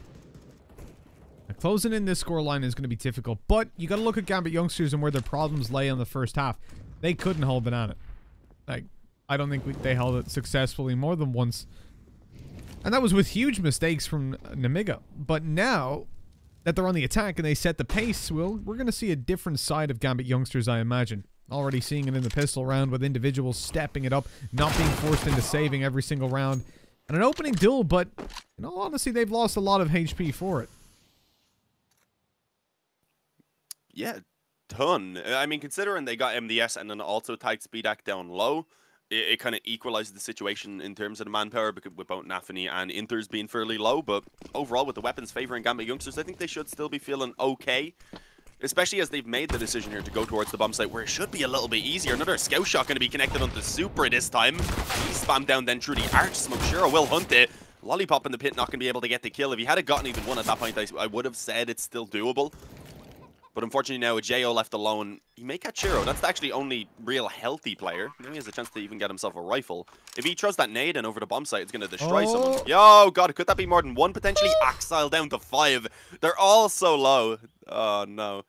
Now, closing in this scoreline is going to be difficult, but you got to look at Gambit youngsters and where their problems lay on the first half. They couldn't hold banana. Like, I don't think they held it successfully more than once. And that was with huge mistakes from Nemiga. But now that they're on the attack and they set the pace, we're going to see a different side of Gambit youngsters, I imagine. Already seeing it in the pistol round with individuals stepping it up, not being forced into saving every single round. And an opening duel, but in all honesty, they've lost a lot of HP for it. Yeah, ton. I mean, considering they got MDS and then also tight speed act down low, it kind of equalizes the situation in terms of the manpower because with both Nafany and Inters being fairly low. But overall, with the weapons favoring Gambit youngsters, I think they should still be feeling okay. Especially as they've made the decision here to go towards the bomb site where it should be a little bit easier. Another scout shot going to be connected onto Super this time. He spammed down then through the arch smoke. Shiro will hunt it. Lollipop in the pit not going to be able to get the kill. If he had gotten even one at that point, I would have said it's still doable. But unfortunately now with J.O. left alone, he may catch Shiro. That's actually only real healthy player. Now he has a chance to even get himself a rifle. If he throws that nade and over the bomb site, it's going to destroy someone. Yo, God, could that be more than one potentially? Axile down to 5. They're all so low. Oh, no.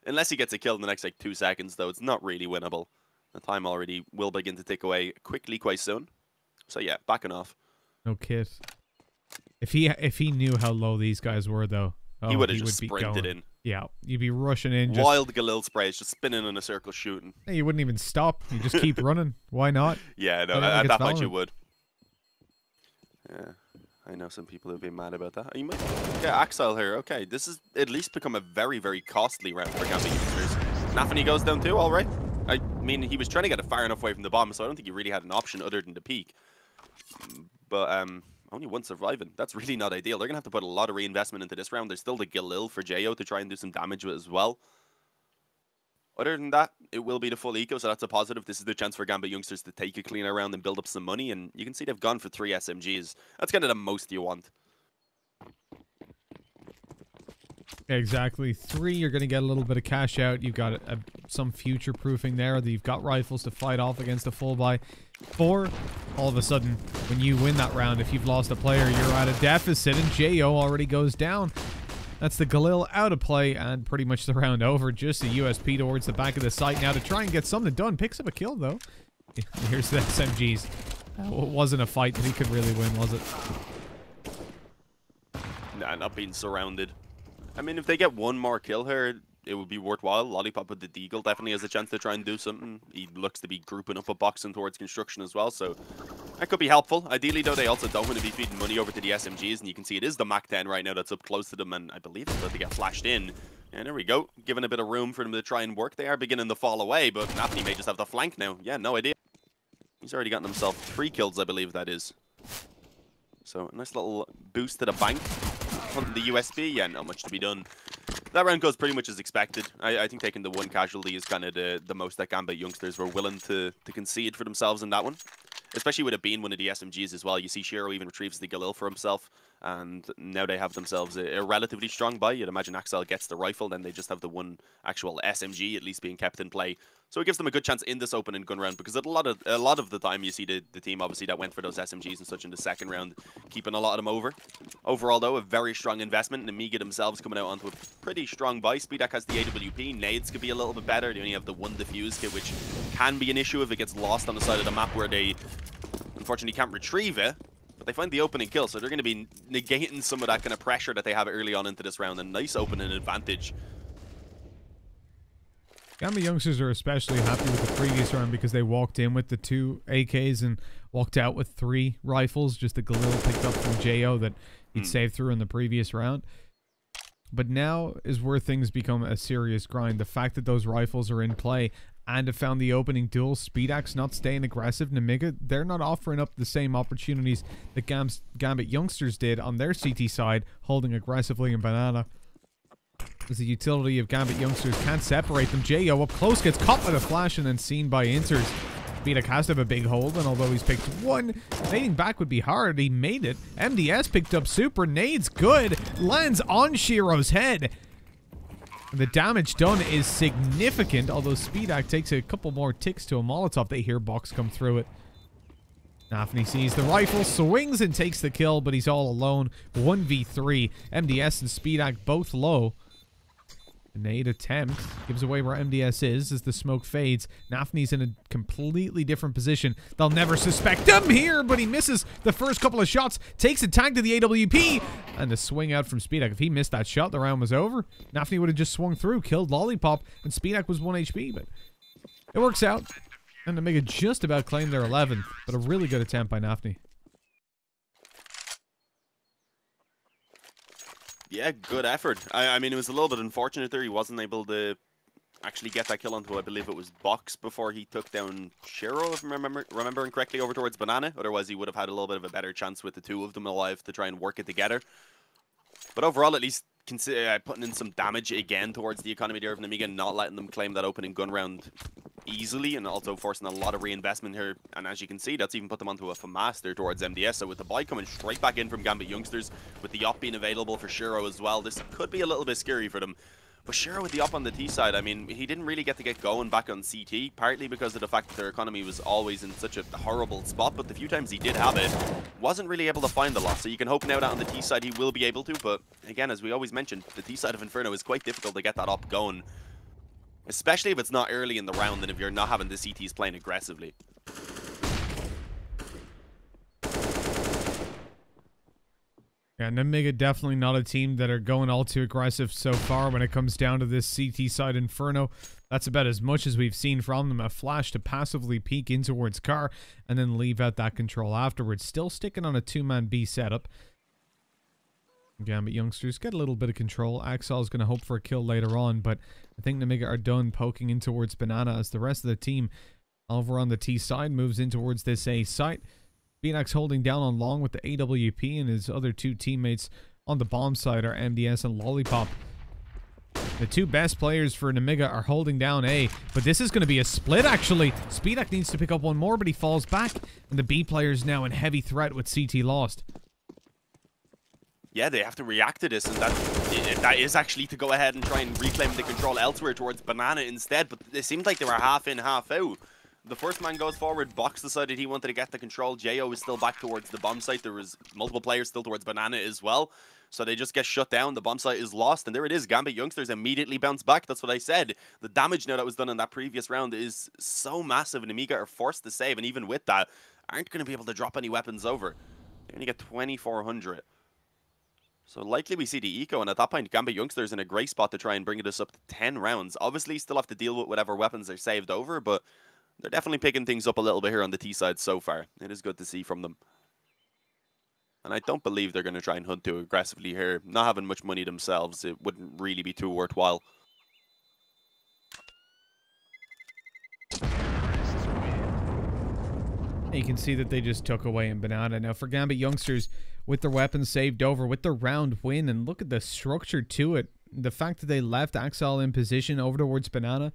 Unless he gets a kill in the next, like, 2 seconds, though, it's not really winnable. The time already will begin to tick away quickly quite soon. So, yeah, backing off. No kid. If he knew how low these guys were, though, he would have just sprinted in. Yeah, you'd be rushing in. Just... Wild Galil sprays, just spinning in a circle shooting. Hey, you wouldn't even stop. You just keep running. Why not? Yeah, no, at that point you would. Yeah. I know some people have been mad about that. You might get Axile here. Okay, this has at least become a very, very costly round for Gambit users. Nafany goes down too, all right. I mean, he was trying to get it far enough away from the bomb, so I don't think he really had an option other than the peak. But only one surviving. That's really not ideal. They're going to have to put a lot of reinvestment into this round. There's still the Galil for J.O. to try and do some damage with as well. Other than that, it will be the full eco, so that's a positive. This is the chance for Gambit youngsters to take a cleaner round and build up some money, and you can see they've gone for 3 SMGs. That's kind of the most you want. Exactly. 3, you're going to get a little bit of cash out. You've got some future proofing there. You've got rifles to fight off against a full buy. 4, all of a sudden, when you win that round, if you've lost a player, you're at a deficit, and J.O. already goes down. That's the Galil out of play, and pretty much the round over. Just a USP towards the back of the site now to try and get something done. Picks up a kill, though. Here's the SMGs. It wasn't a fight that he could really win, was it? Nah, not being surrounded. I mean, if they get one more kill here, it would be worthwhile. Lollipop with the Deagle definitely has a chance to try and do something. He looks to be grouping up a boxing towards construction as well, so that could be helpful. Ideally, though, they also don't want to be feeding money over to the SMGs, and you can see it is the Mach 10 right now that's up close to them, and I believe it's about to get flashed in. And there we go. Given a bit of room for them to try and work. They are beginning to fall away, but Nafany may just have the flank now. Yeah, no idea. He's already gotten himself 3 kills, I believe that is. So, a nice little boost to the bank. Hunting the USB. Yeah, not much to be done. That round goes pretty much as expected. I think taking the one casualty is kind of the most that Gambit youngsters were willing to concede for themselves in that one. Especially with it being one of the SMGs as well. You see Shiro even retrieves the Galil for himself. And now they have themselves a relatively strong buy. You'd imagine Axel gets the rifle, then they just have the one actual SMG at least being kept in play. So it gives them a good chance in this opening gun round, because a lot of the time you see the team obviously that went for those SMGs and such in the second round, keeping a lot of them over. Overall though, a very strong investment. Nemiga themselves coming out onto a pretty strong buy. Speedak has the AWP. Nades could be a little bit better. They only have the one defuse kit, which can be an issue if it gets lost on the side of the map where they unfortunately can't retrieve it. But they find the opening kill, so they're going to be negating some of that kind of pressure that they have early on into this round. A nice opening advantage. Gambit youngsters are especially happy with the previous round because they walked in with the 2 AKs and walked out with 3 rifles. Just the Galil picked up from Jo that he'd saved through in the previous round. But now is where things become a serious grind. The fact that those rifles are in play and have found the opening duel, Speedak's not staying aggressive. Nemiga, they're not offering up the same opportunities that Gambit youngsters did on their CT side, holding aggressively in Banana. As the utility of Gambit youngsters can't separate them. Jo up close, gets caught by the flash and then seen by Inters. Speedak has to have a big hold, and although he's picked one, nading back would be hard. He made it. MDS picked up super. Nades good. Lands on Shiro's head. The damage done is significant, although Speedak takes a couple more ticks to a Molotov. They hear Box come through it. Nafny sees the rifle, swings and takes the kill, but he's all alone. 1v3. MDS and Speedak both low. A nade attempt gives away where MDS is as the smoke fades. Nafny's in a completely different position. They'll never suspect him here, but he misses the first couple of shots. Takes a tag to the AWP. And the swing out from Speedak. If he missed that shot, the round was over. Nafny would have just swung through, killed Lollipop, and Speedak was 1 HP, but it works out. And Nemiga just about claimed their 11th, but a really good attempt by Nafny. Yeah, good effort. I mean, it was a little bit unfortunate there. He wasn't able to actually get that kill onto, I believe it was Box, before he took down Shiro, if I'm remembering correctly, over towards Banana. Otherwise, he would have had a little bit of a better chance with the 2 of them alive to try and work it together. But overall, at least putting in some damage again towards the economy there of Nemiga, not letting them claim that opening gun round easily, and also forcing a lot of reinvestment here. And as you can see, that's even put them onto a FAMAS there towards MDS. So with the buy coming straight back in from Gambit youngsters, with the op being available for Shiro as well, this could be a little bit scary for them. But Shiro with the op on the T side, I mean, he didn't really get to get going back on CT, partly because of the fact that their economy was always in such a horrible spot, but the few times he did have it, wasn't really able to find the lot. So you can hope now that on the T side he will be able to, but again, as we always mentioned, the T side of Inferno is quite difficult to get that op going. Especially if it's not early in the round and if you're not having the CTs playing aggressively. Yeah, Nemiga definitely not a team that are going all too aggressive so far when it comes down to this CT side Inferno. That's about as much as we've seen from them. A flash to passively peek in towards Car and then leave out that control afterwards. Still sticking on a 2-man B setup. Gambit youngsters get a little bit of control. Axel's going to hope for a kill later on, but I think Nemiga are done poking in towards Banana as the rest of the team over on the T side moves in towards this A site. Speedak's holding down on long with the AWP, and his other 2 teammates on the bomb side are MDS and Lollipop. The 2 best players for Nemiga are holding down A, but this is going to be a split actually. Speedak needs to pick up one more, but he falls back, and the B player's now in heavy threat with CT lost. Yeah, they have to react to this, and that is actually to go ahead and try and reclaim the control elsewhere towards Banana instead, but it seemed like they were half in, half out. The first man goes forward, Box decided he wanted to get the control, Jo is still back towards the bomb site, there was multiple players still towards Banana as well, so they just get shut down, the bomb site is lost, and there it is, Gambit youngsters immediately bounce back. That's what I said. The damage now that was done in that previous round is so massive, and Nemiga are forced to save, and even with that, aren't going to be able to drop any weapons over. They only get 2,400. So likely we see the eco, and at that point, Gambit youngsters in a great spot to try and bring this up to 10 rounds. Obviously, still have to deal with whatever weapons are saved over, but they're definitely picking things up a little bit here on the T side so far. It is good to see from them. And I don't believe they're going to try and hunt too aggressively here. Not having much money themselves, it wouldn't really be too worthwhile. You can see that they just took away in Banana. Now for Gambit youngsters, with their weapons saved over, with the round win, and look at the structure to it. The fact that they left Axel in position over towards Banana,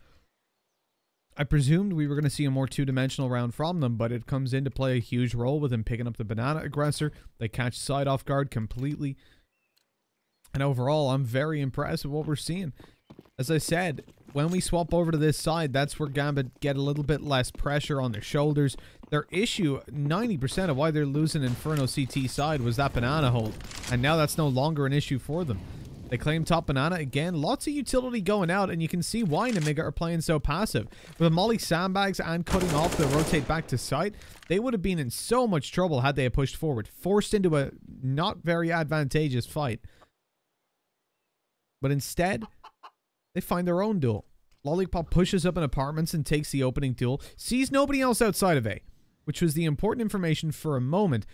I presumed we were going to see a more two-dimensional round from them, but it comes in to play a huge role with him picking up the Banana aggressor. They catch side off guard completely. And overall, I'm very impressed with what we're seeing. As I said, when we swap over to this side, that's where Gambit get a little bit less pressure on their shoulders. Their issue, 90% of why they're losing Inferno CT side was that Banana hold. And now that's no longer an issue for them. They claim top Banana again. Lots of utility going out, and you can see why Nemiga are playing so passive. With a Molly sandbags and cutting off the rotate back to site, they would have been in so much trouble had they have pushed forward. Forced into a not very advantageous fight. But instead, they find their own duel. Lollipop pushes up in apartments and takes the opening duel. Sees nobody else outside of A, which was the important information for a moment,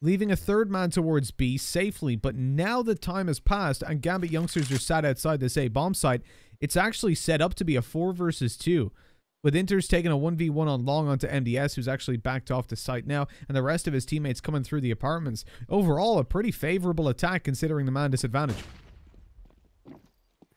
leaving a third man towards B safely. But now that time has passed and Gambit youngsters are sat outside this A bomb site, it's actually set up to be a 4 versus 2. With Inters taking a 1v1 on long onto MDS, who's actually backed off the site now, and the rest of his teammates coming through the apartments. Overall, a pretty favorable attack considering the man disadvantage.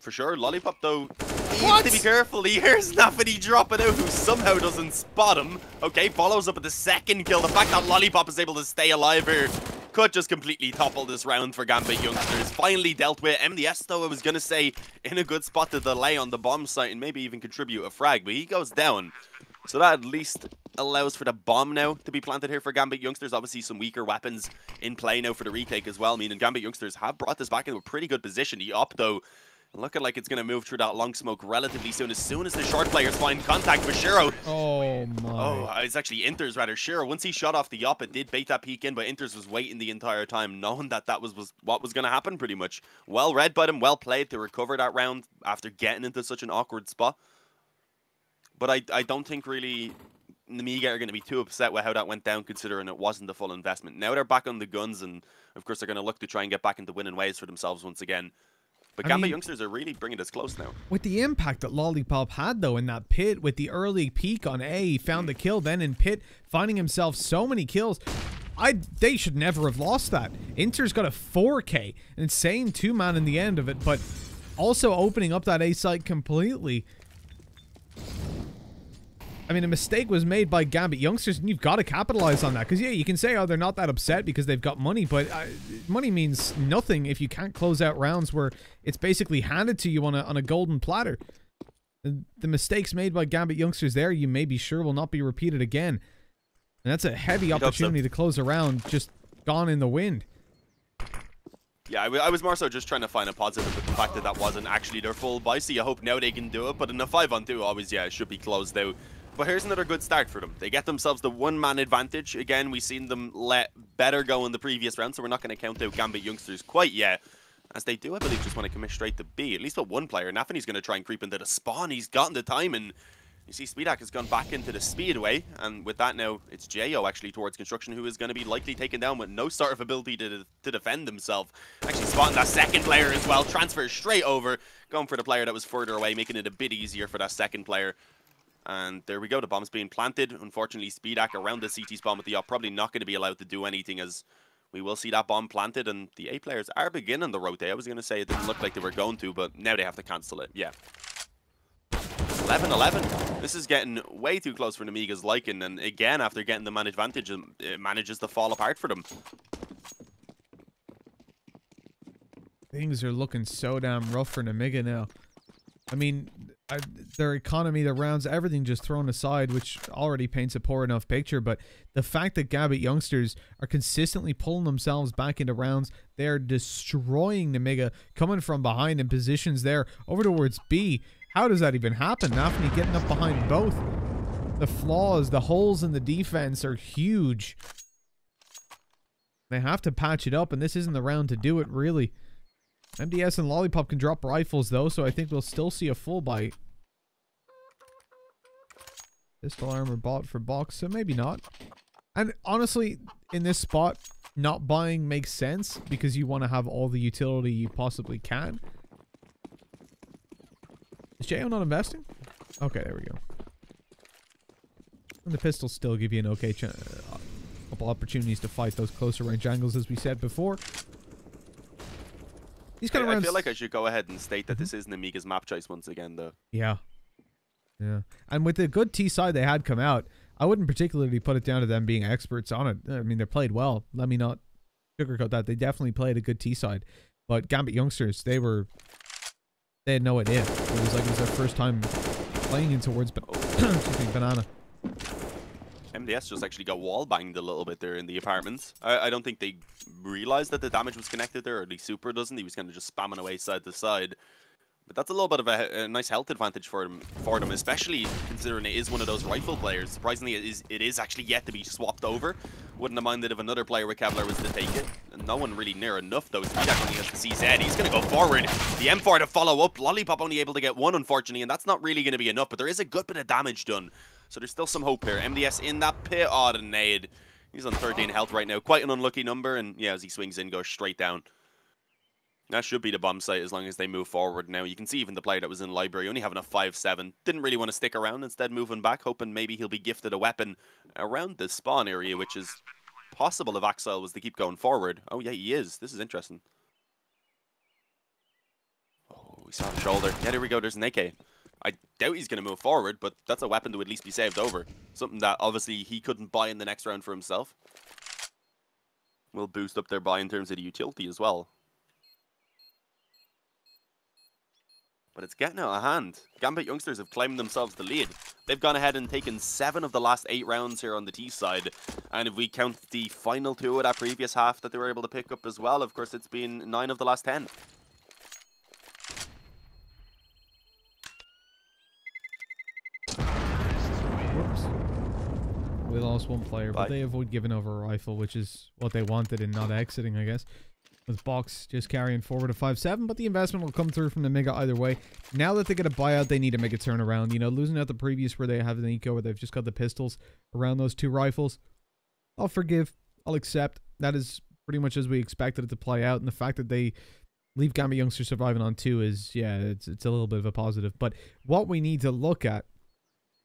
For sure. Lollipop, though, needs to be careful. He hears Nafany dropping out, who somehow doesn't spot him. Okay, follows up with the second kill. The fact that Lollipop is able to stay alive here could just completely topple this round for Gambit youngsters. Finally dealt with. MDS, though, I was going to say, in a good spot to delay on the bomb site and maybe even contribute a frag, but he goes down. So that at least allows for the bomb now to be planted here for Gambit youngsters. Obviously, some weaker weapons in play now for the retake as well. Meaning Gambit youngsters have brought this back into a pretty good position. The op, though, looking like it's going to move through that long smoke relatively soon. As soon as the short players find contact with Shiro. Oh, my. Oh, it's actually Inters, rather. Shiro, once he shot off the op, it did bait that peek in, but Inters was waiting the entire time, knowing that that was what was going to happen, pretty much. Well read by them, well played to recover that round after getting into such an awkward spot. But I don't think really Nemiga are going to be too upset with how that went down, considering it wasn't the full investment. Now they're back on the guns, and of course they're going to look to try and get back into winning ways for themselves once again. But Gambit youngsters are really bringing us close now. With the impact that Lollipop had, though, in that pit, with the early peak on A, he found the kill, then in pit, finding himself so many kills. They should never have lost that. Inter's got a 4K, an insane 2-man in the end of it, but also opening up that A site completely. I mean, a mistake was made by Gambit youngsters, and you've got to capitalize on that. Because, yeah, you can say, oh, they're not that upset because they've got money, but money means nothing if you can't close out rounds where it's basically handed to you on a golden platter. The mistakes made by Gambit youngsters there, you may be sure will not be repeated again. And that's a heavy opportunity to close a round, just gone in the wind. Yeah, I was more so just trying to find a positive with the fact that that wasn't actually their full buy. So I hope now they can do it, but in a 5-on-2, always, yeah, it should be closed out. But here's another good start for them. They get themselves the 1-man advantage. Again, we've seen them let better go in the previous round, so we're not going to count out Gambit youngsters quite yet. As they do, I believe, just want to commit straight to B. At least with one player. Nafany's going to try and creep into the spawn. He's gotten the time, and you see Speedak has gone back into the speedway. And with that now, it's Jo actually towards construction, who is going to be likely taken down with no sort of ability to defend himself. Actually spotting that second player as well. Transfers straight over. Going for the player that was further away, making it a bit easier for that second player. And there we go, the bomb's being planted. Unfortunately, Speedak around the CT spawn with the op probably not going to be allowed to do anything, as we will see that bomb planted, and the A players are beginning the rotate. I was going to say it didn't look like they were going to, but now they have to cancel it. Yeah. 11-11. This is getting way too close for Nemiga's liking, and again, after getting the man advantage, it manages to fall apart for them. Things are looking so damn rough for Nemiga now. I mean, their economy, their rounds, everything just thrown aside, which already paints a poor enough picture. But the fact that Gambit youngsters are consistently pulling themselves back into rounds, they're destroying Nemiga, coming from behind in positions there over towards B. How does that even happen? Nafany getting up behind both. The flaws, the holes in the defense are huge. They have to patch it up, and this isn't the round to do it, really. MDS and Lollipop can drop rifles, though, so I think we'll still see a full bite. Pistol armor bought for box, so maybe not. And honestly, in this spot, not buying makes sense because you want to have all the utility you possibly can. Is Jo not investing? Okay, there we go. And the pistols still give you an okay couple opportunities to fight those closer range angles, as we said before. These kind of I rounds... feel like I should go ahead and state that this is Nemiga's map choice once again, though. Yeah. Yeah. And with the good T side they had come out, I wouldn't particularly put it down to them being experts on it. I mean, they played well. Let me not sugarcoat that. They definitely played a good T side. But Gambit youngsters, they had no idea. It was their first time playing in towards Banana. MDS just actually got wall banged a little bit there in the apartments. I don't think they realized that the damage was connected there, or at least Super doesn't. He was kind of just spamming away side to side. But that's a little bit of a nice health advantage for them, especially considering it is one of those rifle players. Surprisingly, it is actually yet to be swapped over. Wouldn't have minded if another player with Kevlar was to take it. And no one really near enough, though. Speed only has the CZ. He's going to go forward. The M4 to follow up. Lollipop only able to get one, unfortunately, and that's not really going to be enough. But there is a good bit of damage done. So there's still some hope here. MDS in that pit. Oh, the nade. He's on 13 health right now. Quite an unlucky number. And yeah, as he swings in, goes straight down. That should be the bomb site as long as they move forward. Now, you can see even the player that was in library only having a 5-7. Didn't really want to stick around, instead moving back, hoping maybe he'll be gifted a weapon around the spawn area, which is possible if Axel was to keep going forward. Oh, yeah, he is. This is interesting. Oh, we saw the shoulder. Yeah, there we go. There's an AK. I doubt he's going to move forward, but that's a weapon to at least be saved over. Something that obviously he couldn't buy in the next round for himself. Will boost up their buy in terms of the utility as well. But it's getting out of hand. Gambit youngsters have claimed themselves the lead. They've gone ahead and taken 7 of the last 8 rounds here on the T side. And if we count the final 2 of that previous half that they were able to pick up as well, of course, it's been 9 of the last 10. Whoops. We lost one player, Bye. but they avoid giving over a rifle, which is what they wanted and not exiting, I guess. With Box just carrying forward a 5-7, but the investment will come through from Nemiga either way. Now that they get a buyout, they need to make a turnaround. You know, losing out the previous where they have an eco, where they've just got the pistols around those 2 rifles. I'll forgive. I'll accept. That is pretty much as we expected it to play out. And the fact that they leave Gambit youngsters surviving on 2 is, yeah, it's a little bit of a positive. But what we need to look at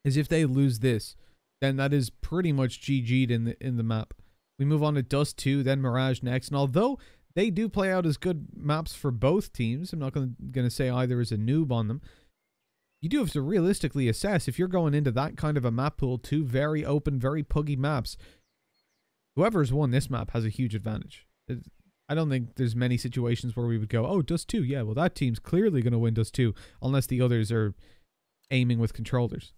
is if they lose this, then that is pretty much GG'd in the map. We move on to Dust 2, then Mirage next. And although they do play out as good maps for both teams, I'm not going to say either is a noob on them. You do have to realistically assess if you're going into that kind of a map pool, 2 very open, very puggy maps. Whoever's won this map has a huge advantage. I don't think there's many situations where we would go, oh, Dust 2, yeah, well, that team's clearly going to win Dust 2, unless the others are aiming with controllers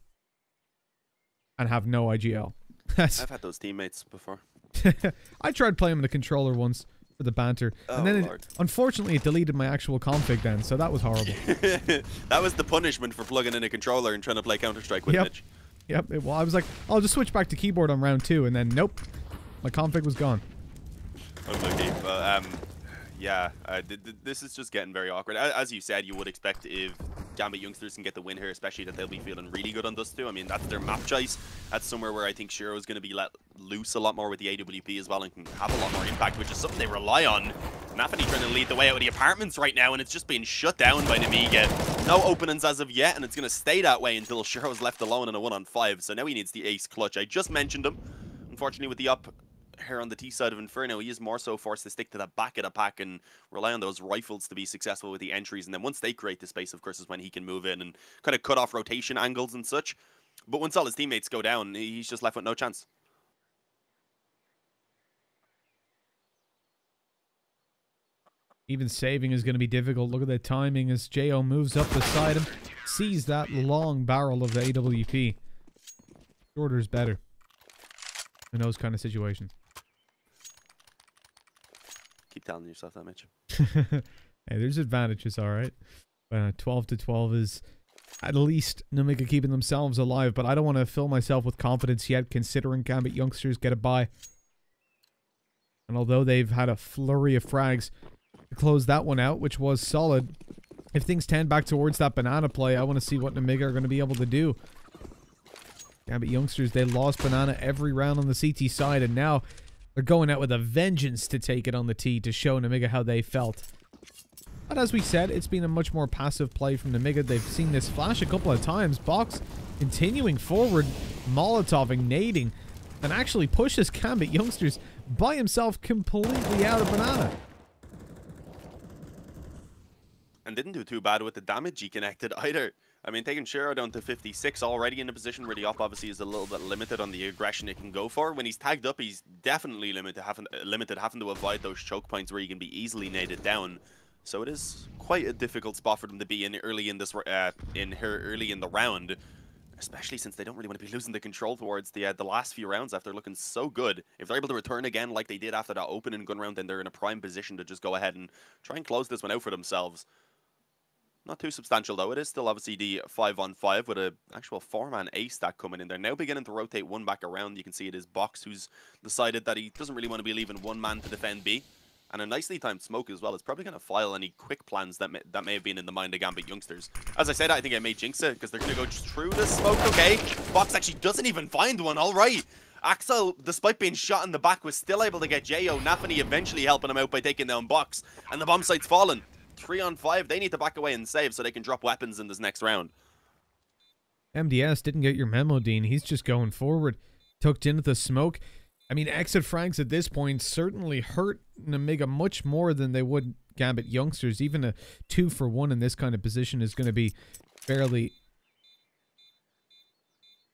and have no IGL. I've had those teammates before. I tried playing with a controller once for the banter, and then unfortunately it deleted my actual config then, so that was horrible. That was the punishment for plugging in a controller and trying to play Counter-Strike with Mitch. Yep, well, I was like, I'll just switch back to keyboard on round 2, and then nope, my config was gone. Unlucky, but yeah, this is just getting very awkward. As you said, you would expect if Gambit youngsters can get the win here, especially that they'll be feeling really good on Dust 2. I mean, that's their map choice. That's somewhere where I think Shiro is going to be let loose a lot more with the AWP as well and can have a lot more impact, which is something they rely on. Nafany trying to lead the way out of the apartments right now, and it's just being shut down by Nemiga. No openings as of yet, and it's going to stay that way until Shiro's left alone in a 1-on-5. So now he needs the ace clutch. I just mentioned him. Unfortunately, with the up here on the T side of Inferno, he is more so forced to stick to the back of the pack and rely on those rifles to be successful with the entries. And then once they create the space, of course, is when he can move in and kind of cut off rotation angles and such. But once all his teammates go down, he's just left with no chance. Even saving is going to be difficult. Look at the timing as Jo moves up beside him, sees that long barrel of the AWP. Shorter's better in those kind of situations. Keep telling yourself that, Mitch. Hey, there's advantages, all right. 12 to 12 is at least Nemiga keeping themselves alive, but I don't want to fill myself with confidence yet, considering Gambit youngsters get a bye. And although they've had a flurry of frags to close that one out, which was solid, if things tend back towards that banana play, I want to see what Nemiga are going to be able to do. Gambit youngsters, they lost banana every round on the CT side, and now they're going out with a vengeance to take it on the T to show Nemiga how they felt. But as we said, it's been a much more passive play from Nemiga. They've seen this flash a couple of times. Box continuing forward, Molotoving, nading, and actually pushes Gambit youngsters by himself completely out of banana. And didn't do too bad with the damage he connected either. I mean, taking Shiro down to 56 already in a position where the op obviously is a little bit limited on the aggression it can go for. When he's tagged up, he's definitely limited, having to avoid those choke points where he can be easily naded down. So it is quite a difficult spot for them to be in early in this early in the round, especially since they don't really want to be losing the control towards the last few rounds after looking so good. If they're able to return again like they did after that opening gun round, then they're in a prime position to just go ahead and try and close this one out for themselves. Not too substantial though. It is still obviously the 5-on-5 with an actual 4-man ace stack coming in. They're now beginning to rotate one back around. You can see it is Box who's decided that he doesn't really want to be leaving one man to defend B. And a nicely timed smoke as well. It's probably going to file any quick plans that may have been in the mind of Gambit youngsters. As I said, I think I may jinx it because they're going to go through the smoke. Okay, Box actually doesn't even find one. All right. Axel, despite being shot in the back, was still able to get Jo. Nafany eventually helping him out by taking down Box. And the bomb site's fallen. 3-on-5, they need to back away and save so they can drop weapons in this next round. MDS didn't get your memo, Dean. He's just going forward. Tucked into the smoke. I mean, exit frags at this point certainly hurt Nemiga much more than they would Gambit youngsters. Even a 2-for-1 in this kind of position is going to be fairly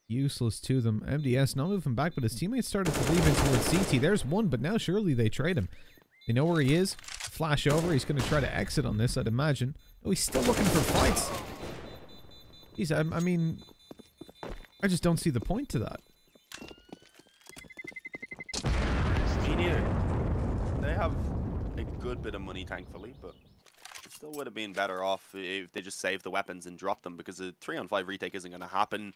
useless to them. MDS not moving back, but his teammates started to leave in towards CT. There's one, but now surely they trade him. They know where he is. Flash over. He's going to try to exit on this, I'd imagine. Oh, he's still looking for fights. I mean, I just don't see the point to that. Me neither. They have a good bit of money, thankfully, but it still would have been better off if they just saved the weapons and dropped them, because a 3-on-5 retake isn't going to happen.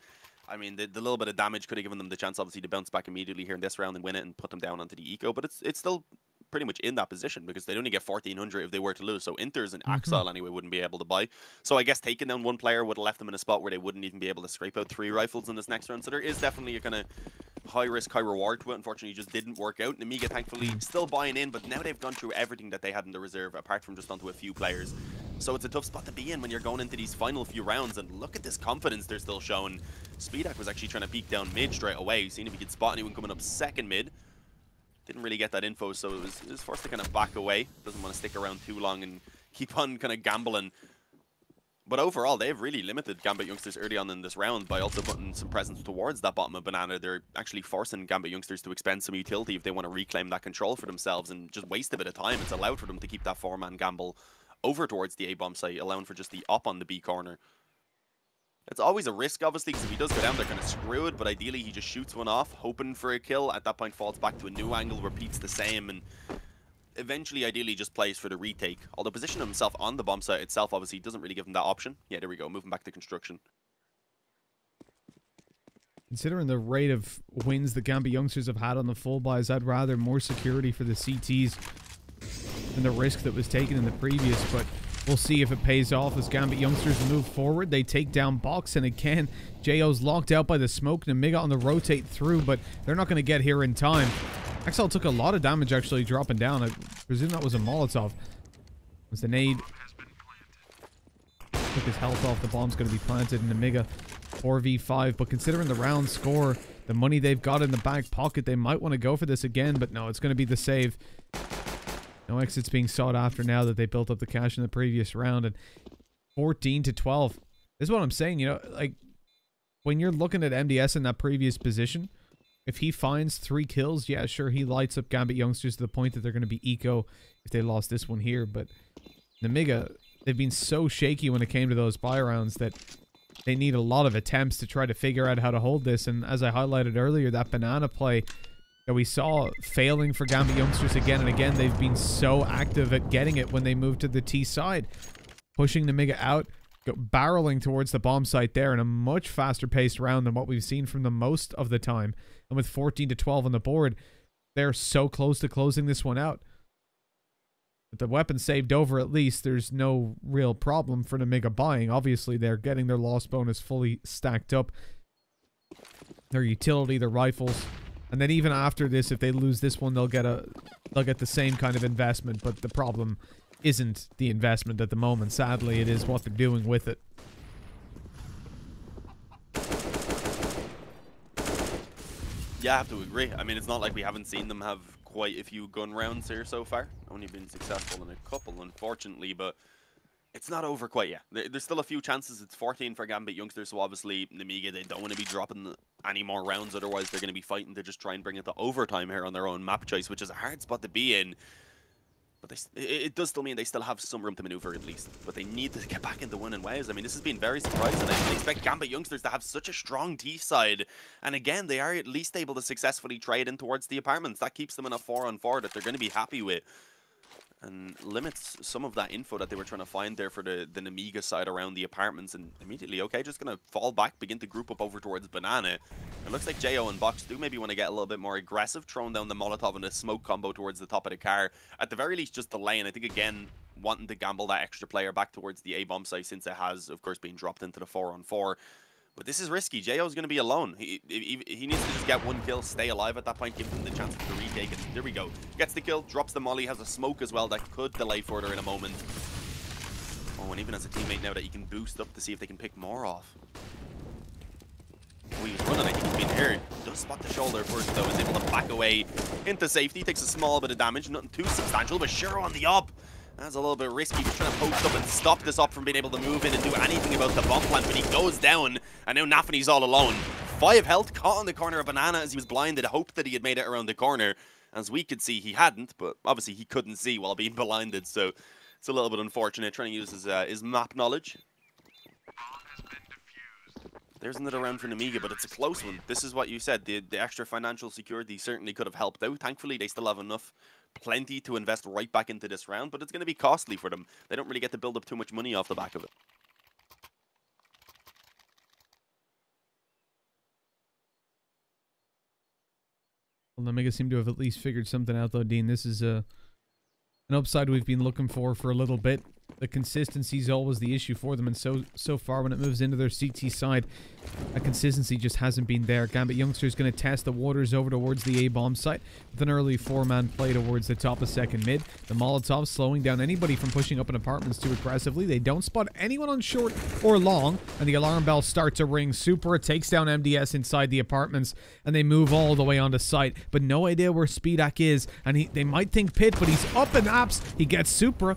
I mean, the little bit of damage could have given them the chance, obviously, to bounce back immediately here in this round and win it and put them down onto the eco, but it's still pretty much in that position because they'd only get 1,400 if they were to lose. So Inters and Axel anyway wouldn't be able to buy. So I guess taking down one player would have left them in a spot where they wouldn't even be able to scrape out 3 rifles in this next round. So there is definitely a kind of high risk, high reward to it. Unfortunately, it just didn't work out. Nemiga thankfully still buying in, but now they've gone through everything that they had in the reserve apart from just onto a few players. So it's a tough spot to be in when you're going into these final few rounds, and look at this confidence they're still showing. Speedak was actually trying to peek down mid straight away, seeing if he could spot anyone coming up second mid. Didn't really get that info, so it was forced to kind of back away. Doesn't want to stick around too long and keep on kind of gambling. But overall, they've really limited Gambit youngsters early on in this round by also putting some presence towards that bottom of Banana. They're actually forcing Gambit youngsters to expend some utility if they want to reclaim that control for themselves and just waste a bit of time. It's allowed for them to keep that 4-man gamble over towards the A-bomb site, allowing for just the op on the B corner. It's always a risk, obviously, because if he does go down, they're kind of screwed, but ideally he just shoots one off, hoping for a kill. At that point, falls back to a new angle, repeats the same, and eventually, ideally, just plays for the retake. Although positioning himself on the bomb site itself, obviously, doesn't really give him that option. Yeah, there we go, moving back to construction. Considering the rate of wins the Gambit youngsters have had on the full buys, I'd rather more security for the CTs than the risk that was taken in the previous, but we'll see if it pays off as Gambit youngsters move forward. They take down Box, and again, JO's locked out by the smoke. Nemiga on the rotate through, but they're not going to get here in time. Axel took a lot of damage actually dropping down. I presume that was a Molotov. Was the nade. Took his health off. The bomb's going to be planted. Nemiga 4v5, but considering the round score, the money they've got in the back pocket, they might want to go for this again, but no, it's going to be the save. No exits being sought after now that they built up the cash in the previous round. And 14-12. This is what I'm saying, you know, like, when you're looking at MDS in that previous position, if he finds 3 kills, yeah, sure, he lights up Gambit youngsters to the point that they're going to be eco if they lost this one here. But Nemiga, they've been so shaky when it came to those buy rounds that they need a lot of attempts to try to figure out how to hold this. And as I highlighted earlier, that banana play that we saw failing for Gambit youngsters again and again, they've been so active at getting it when they moved to the T side. Pushing Nemiga out, barreling towards the bomb site there in a much faster paced round than what we've seen from them most of the time. And with 14-12 on the board, they're so close to closing this one out. With the weapon saved over, at least, there's no real problem for Nemiga buying. Obviously, they're getting their loss bonus fully stacked up. Their utility, their rifles. And then even after this, if they lose this one, they'll get the same kind of investment. But the problem isn't the investment at the moment. Sadly, it is what they're doing with it. Yeah, I have to agree. I mean, it's not like we haven't seen them have quite a few gun rounds here so far. Only been successful in a couple, unfortunately, but It's not over quite yet. There's still a few chances. It's 14 for Gambit youngsters, so obviously Nemiga, they don't want to be dropping any more rounds. Otherwise, they're going to be fighting to just try and bring it to overtime here on their own map choice, which is a hard spot to be in. But it does still mean they still have some room to maneuver at least. But they need to get back into winning ways. I mean, this has been very surprising. I didn't expect Gambit youngsters to have such a strong D side. And again, they are at least able to successfully trade in towards the apartments. That keeps them in a 4-on-4 that they're going to be happy with. And limits some of that info that they were trying to find there for the Nemiga side around the apartments. And immediately, okay, just going to fall back, begin to group up over towards Banana. It looks like Jo and Box do maybe want to get a little bit more aggressive, throwing down the Molotov and the smoke combo towards the top of the car. At the very least, just delaying. I think, again, wanting to gamble that extra player back towards the A-bomb site since it has, of course, been dropped into the 4-on-4. But this is risky. JO's going to be alone. He needs to just get one kill, stay alive at that point, give him the chance to retake it. There we go. Gets the kill, drops the molly, has a smoke as well that could delay further in a moment. Oh, and even as a teammate now that he can boost up to see if they can pick more off. Oh, he was running. I think he's been hurt. Does spot the shoulder first, though. Is able to back away into safety. Takes a small bit of damage. Nothing too substantial, but Shiro on the up. That's a little bit risky. Just trying to post up and stop this up from being able to move in and do anything about the bomb plant, but he goes down, and now Nafany's all alone. 5 health, caught in the corner of Banana as he was blinded. Hoped that he had made it around the corner. As we could see, he hadn't, but obviously he couldn't see while being blinded, so it's a little bit unfortunate. Trying to use his map knowledge. There's another round for Nemiga, but it's a close one. This is what you said. The extra financial security certainly could have helped out. Thankfully, they still have plenty to invest right back into this round, but it's going to be costly for them. They don't really get to build up too much money off the back of it. Well, Nemiga seem to have at least figured something out, though, Dean. This is an upside we've been looking for a little bit. The consistency is always the issue for them, and so far when it moves into their CT side, a consistency just hasn't been there. Gambit youngster is going to test the waters over towards the A-bomb site with an early 4-man play towards the top of second mid. The Molotov slowing down anybody from pushing up in apartments too aggressively. They don't spot anyone on short or long, and the alarm bells start to ring. Supra takes down MDS inside the apartments, and they move all the way onto site, but no idea where Speedak is, and they might think Pit, but he's up in apps. He gets Supra,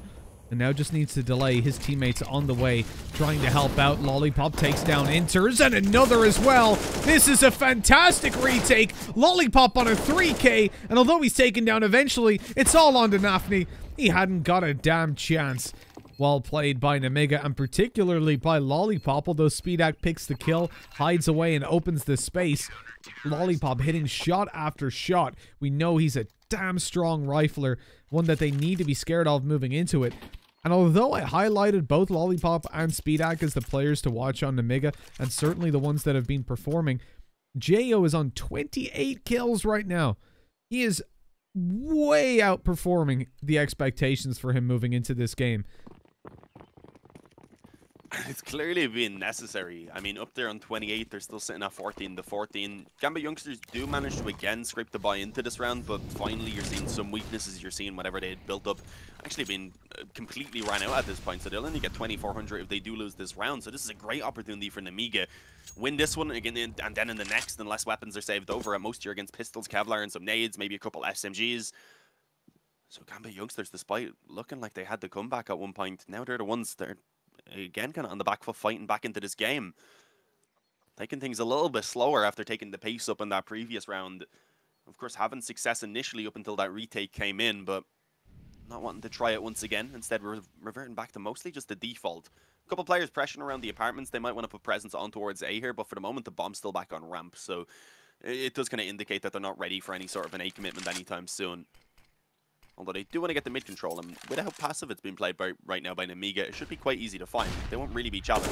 and now just needs to delay. His teammates on the way, trying to help out. Lollipop takes down Inters, and another as well. This is a fantastic retake. Lollipop on a 3K, and although he's taken down eventually, it's all on to Nafany. He hadn't got a damn chance. Well played by Nemiga, and particularly by Lollipop, although Speedak picks the kill, hides away, and opens the space. Lollipop hitting shot after shot. We know he's a damn strong rifler, one that they need to be scared of moving into it. And although I highlighted both Lollipop and Speedak as the players to watch on Nemiga, and certainly the ones that have been performing, Jo is on 28 kills right now. He is way outperforming the expectations for him moving into this game. It's clearly been necessary. I mean, up there on 28, they're still sitting at 14-14. Gambit youngsters do manage to again scrape the buy into this round, but finally you're seeing some weaknesses. You're seeing whatever they had built up actually been completely ran out at this point, so they'll only get 2,400 if they do lose this round. So this is a great opportunity for Nemiga. Win this one again, and then in the next, unless weapons are saved over. At most, you're against pistols, Kevlar, and some nades, maybe a couple SMGs. So Gambit youngsters, despite looking like they had the comeback at one point, now they're the ones that are again kind of on the back foot, fighting back into this game, taking things a little bit slower after taking the pace up in that previous round. Of course, having success initially up until that retake came in, but not wanting to try it once again. Instead, we're reverting back to mostly just the default. A couple players pressuring around the apartments. They might want to put presence on towards A here, but for the moment, the bomb's still back on ramp, so it does kind of indicate that they're not ready for any sort of an A commitment anytime soon. Although they do want to get the mid control, and with how passive it's been played right now by Nemiga, it should be quite easy to find. They won't really be challenged.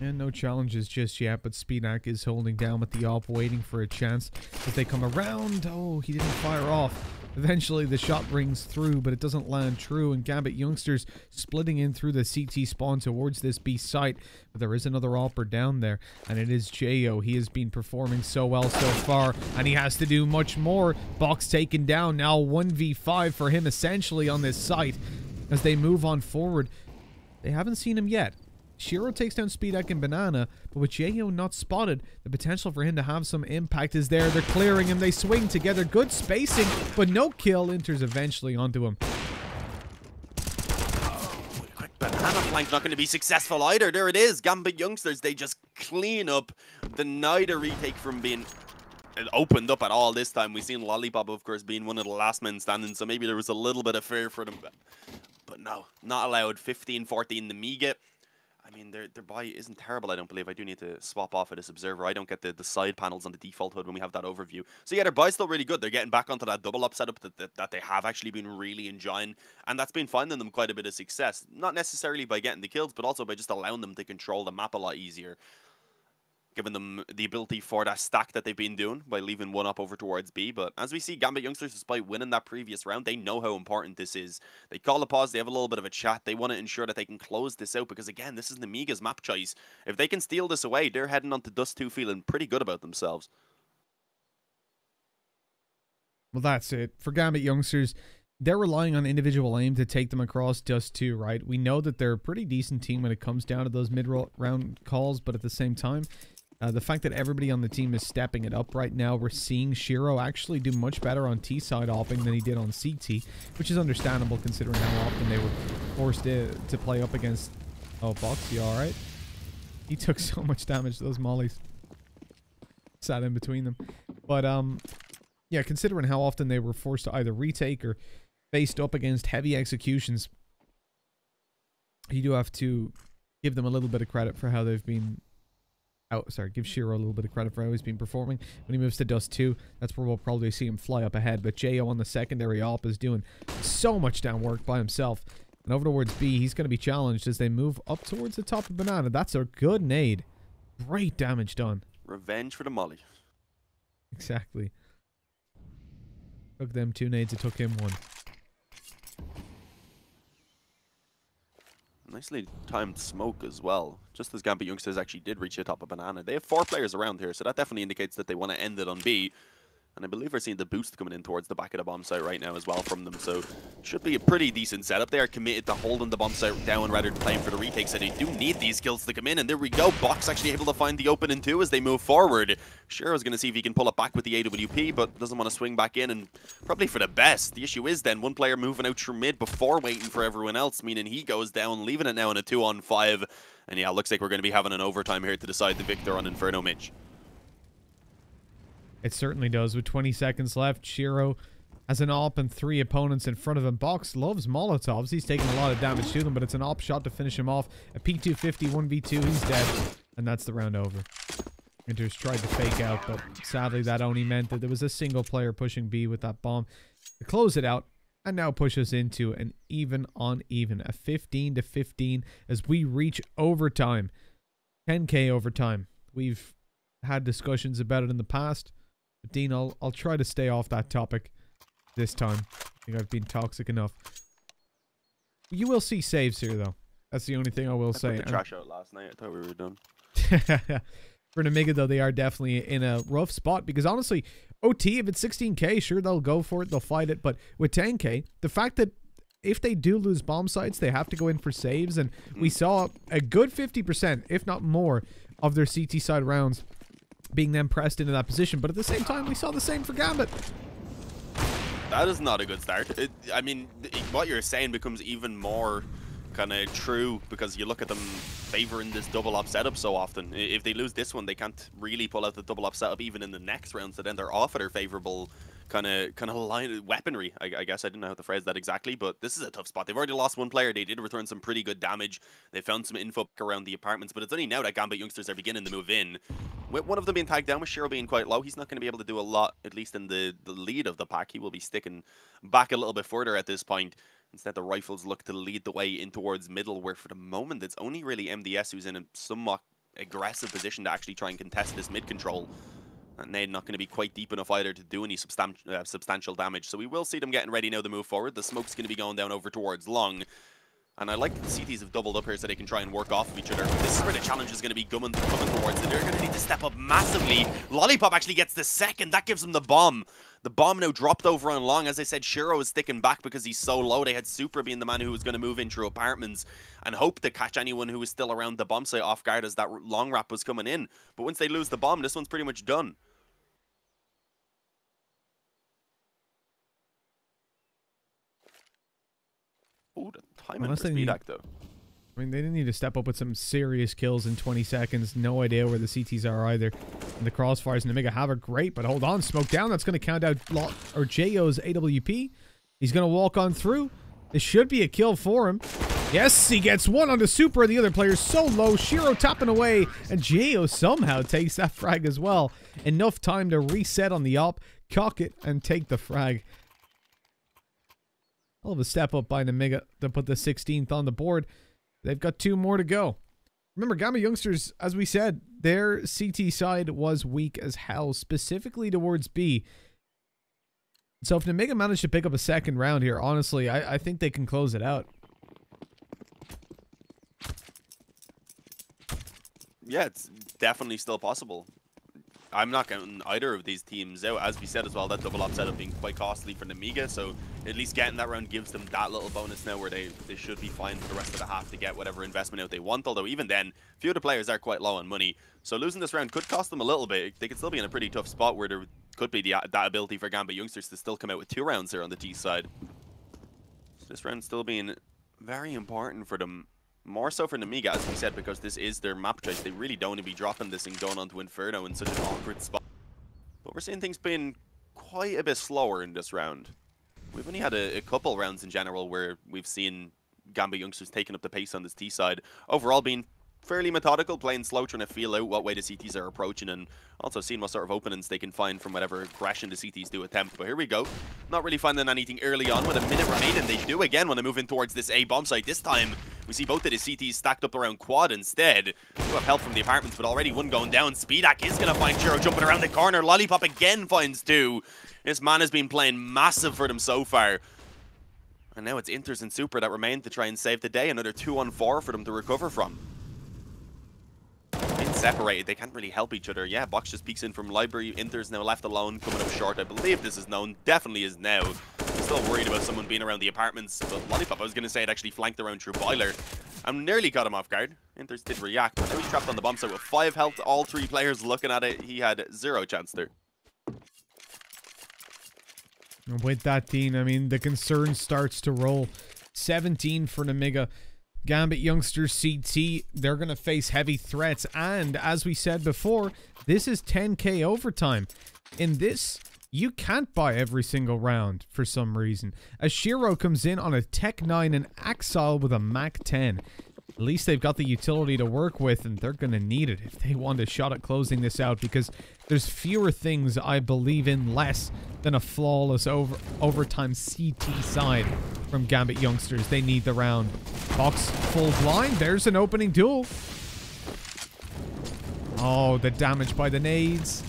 And no challenges just yet, but Speedak is holding down with the op, waiting for a chance. If they come around, oh, he didn't fire off. Eventually, the shot rings through, but it doesn't land true, and Gambit youngsters splitting in through the CT spawn towards this B site. But there is another opper down there, and it is Jo. He has been performing so well so far, and he has to do much more. Box taken down, now 1v5 for him essentially on this site. As they move on forward, they haven't seen him yet. Shiro takes down Speedak and Banana, but with Jayo not spotted, the potential for him to have some impact is there. They're clearing him. They swing together. Good spacing, but no kill. Enters eventually onto him. Banana flank not going to be successful either. There it is. Gambit youngsters, they just clean up. Denied a retake from being opened up at all this time. We've seen Lollipop, of course, being one of the last men standing, so maybe there was a little bit of fear for them. But no, not allowed. 15-14 Nemiga. I mean, their buy isn't terrible, I don't believe. I do need to swap off of this observer. I don't get the side panels on the default HUD when we have that overview. So yeah, their buy's still really good. They're getting back onto that double up setup that they have actually been really enjoying. And that's been finding them quite a bit of success. Not necessarily by getting the kills, but also by just allowing them to control the map a lot easier. Giving them the ability for that stack that they've been doing by leaving one up over towards B. But as we see, Gambit youngsters, despite winning that previous round, they know how important this is. They call a pause, they have a little bit of a chat. They want to ensure that they can close this out because, again, this is Nemiga's map choice. If they can steal this away, they're heading on to Dust 2 feeling pretty good about themselves. Well, that's it. For Gambit youngsters, they're relying on individual aim to take them across Dust 2, right? We know that they're a pretty decent team when it comes down to those mid-round calls, but at the same time, the fact that everybody on the team is stepping it up right now, we're seeing Shiro actually do much better on T-side opping than he did on CT, which is understandable considering how often they were forced to play up against... Oh, Boxy, alright. He took so much damage to those mollies. Sat in between them. But, yeah, considering how often they were forced to either retake or faced up against heavy executions, you do have to give them a little bit of credit for how they've been... give Shiro a little bit of credit for how he's been performing. When he moves to Dust 2, that's where we'll probably see him fly up ahead. But Jayo on the secondary op is doing so much down work by himself. And over towards B, he's going to be challenged as they move up towards the top of Banana. That's a good nade. Great damage done. Revenge for the molly. Exactly. Took them 2 nades, it took him 1. Nicely timed smoke as well. Just as Gambit youngsters actually did reach the top of Banana. They have 4 players around here, so that definitely indicates that they want to end it on B. And I believe we're seeing the boost coming in towards the back of the bomb site right now as well from them. So should be a pretty decent setup. They are committed to holding the bomb site down rather than playing for the retakes. So they do need these kills to come in. And there we go. Box actually able to find the opening too as they move forward. Shiro's going to see if he can pull it back with the AWP, but doesn't want to swing back in. And probably for the best. The issue is then one player moving out through mid before waiting for everyone else, meaning he goes down, leaving it now in a 2-on-5. And yeah, looks like we're going to be having an overtime here to decide the victor on Inferno Mitch. It certainly does. With 20 seconds left, Shiro has an op and 3 opponents in front of him. Box loves Molotovs. He's taking a lot of damage to them, but it's an op shot to finish him off. A P250, 1v2, he's dead. And that's the round over. Inters tried to fake out, but sadly that only meant that there was a single player pushing B with that bomb to close it out. And now push us into an even on even. A 15-15 as we reach overtime. 10K overtime. We've had discussions about it in the past. But Dean, I'll try to stay off that topic this time. I think I've been toxic enough. You will see saves here, though. That's the only thing I will say. I put the trash out last night. I thought we were done. For Nemiga, though, they are definitely in a rough spot. Because, honestly, OT, if it's 16K, sure, they'll go for it. They'll fight it. But with 10K, the fact that if they do lose bomb sites, they have to go in for saves. And we saw a good 50%, if not more, of their CT side rounds being then pressed into that position. But at the same time, we saw the same for Gambit. That is not a good start. I mean, what you're saying becomes even more kind of true because you look at them favoring this double up setup so often. If they lose this one, they can't really pull out the double up setup even in the next round, so then they're off of their favorable kind of line weaponry. I guess I didn't know how to phrase that exactly, but this is a tough spot. They've already lost one player. They did return some pretty good damage. They found some info around the apartments, but it's only now that Gambit youngsters are beginning to move in. With one of them being tagged down, with Shiro being quite low, he's not going to be able to do a lot, at least in the lead of the pack. He will be sticking back a little bit further at this point. Instead, the rifles look to lead the way in towards middle, where for the moment, it's only really MDS who's in a somewhat aggressive position to actually try and contest this mid control. And they're not going to be quite deep enough either to do any substantial damage. So we will see them getting ready now to move forward. The smoke's going to be going down over towards long. And I like that the CTs have doubled up here so they can try and work off of each other. This is where the challenge is going to be coming towards it. They're going to need to step up massively. Lollipop actually gets the second. That gives them the bomb. The bomb now dropped over on long. As I said, Shiro is sticking back because he's so low. They had Supra being the man who was going to move in through apartments and hope to catch anyone who was still around the bomb site off guard as that long wrap was coming in. But once they lose the bomb, this one's pretty much done. Oh, the timing for speed act, though. I mean, they didn't need to step up with some serious kills in 20 seconds. No idea where the CTs are either. And the crossfires and Nemiga have it great, but hold on. Smoke down. That's going to count out JO's AWP. He's going to walk on through. This should be a kill for him. Yes, he gets one on the Super. The other player's so low. Shiro tapping away, and JO somehow takes that frag as well. Enough time to reset on the op, cock it, and take the frag. Hell of a step up by Nemiga to put the 16th on the board. They've got 2 more to go. Remember, Gambit youngsters, as we said, their CT side was weak as hell, specifically towards B. So if Nemiga managed to pick up a second round here, honestly, I think they can close it out. Yeah, it's definitely still possible. I'm not counting either of these teams out. As we said as well, that double op setup being quite costly for Nemiga, so at least getting that round gives them that little bonus now where they should be fine for the rest of the half to get whatever investment out they want, although even then, a few of the players are quite low on money. So losing this round could cost them a little bit. They could still be in a pretty tough spot where there could be that ability for Gambit youngsters to still come out with 2 rounds here on the T side. So this round still being very important for them. More so for Nemiga, as we said, because this is their map choice. They really don't want to be dropping this and going on to Inferno in such an awkward spot. But we're seeing things being quite a bit slower in this round. We've only had a couple rounds in general where we've seen Gambit youngsters taking up the pace on this T side. Overall being fairly methodical, playing slow, trying to feel out what way the CTs are approaching, and also seeing what sort of openings they can find from whatever aggression the CTs do attempt. But here we go. Not really finding anything early on. With a minute remaining, they do again want to move in towards this A bomb site. This time, we see both of the CTs stacked up around quad instead. We have help from the apartments, but already one going down. Speedak is going to find Shiro jumping around the corner. Lollipop again finds 2. This man has been playing massive for them so far. And now it's Inters and Super that remain to try and save the day. Another 2-on-4 for them to recover from. Been separated, they can't really help each other. Yeah, Box just peeks in from library. Inter's now left alone, coming up short. I believe this is known, definitely is now. Still worried about someone being around the apartments, but Lollipop, I was going to say it actually flanked around through Boiler. I'm nearly caught him off guard. Inters did react, but now he's trapped on the bomb site with 5 health. All 3 players looking at it. He had 0 chance there. With that, Dean, I mean, the concern starts to roll. 17 for Nemiga. Gambit youngsters CT, they're going to face heavy threats. And as we said before, this is 10k overtime. In this, you can't buy every single round for some reason. As Shiro comes in on a Tech 9 and Axile with a Mac 10. At least they've got the utility to work with, and they're going to need it if they want a shot at closing this out, because there's fewer things I believe in less than a flawless overtime CT side from Gambit youngsters. They need the round. Box full blind. There's an opening duel. Oh, the damage by the nades.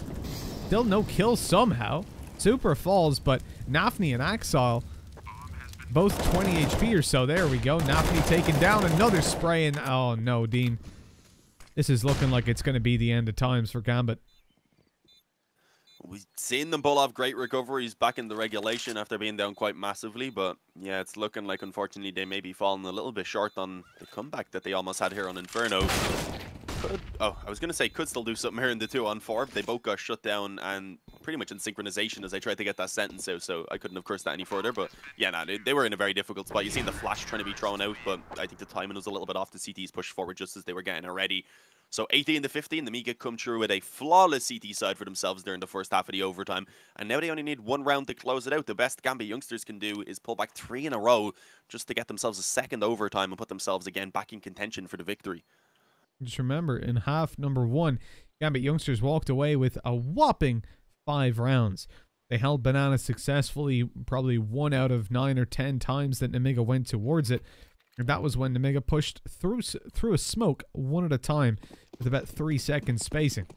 Still no kill somehow. Super falls, but Nafni and Axile both 20 HP or so. There we go. Nafni taken down. Another spray, and oh no, Dean. This is looking like it's going to be the end of times for Gambit. We've seen them pull off great recoveries back in the regulation after being down quite massively, but yeah, it's looking like unfortunately they may be falling a little bit short on the comeback that they almost had here on Inferno. I was going to say could still do something here in the 2-on-4. They both got shut down and pretty much in synchronization as I tried to get that sentence out, so I couldn't have cursed that any further. But yeah, nah, they were in a very difficult spot. You seen the flash trying to be thrown out, but I think the timing was a little bit off. The CTs pushed forward just as they were getting it ready. So 18-15, Nemiga come through with a flawless CT side for themselves during the first half of the overtime. And now they only need 1 round to close it out. The best Gambit youngsters can do is pull back 3 in a row just to get themselves a second overtime and put themselves again back in contention for the victory. Just remember, in half number 1, Gambit youngsters walked away with a whopping 5 rounds. They held Banana successfully, probably 1 out of 9 or 10 times that Nemiga went towards it. And that was when Nemiga pushed through a smoke 1 at a time with about 3 seconds spacing.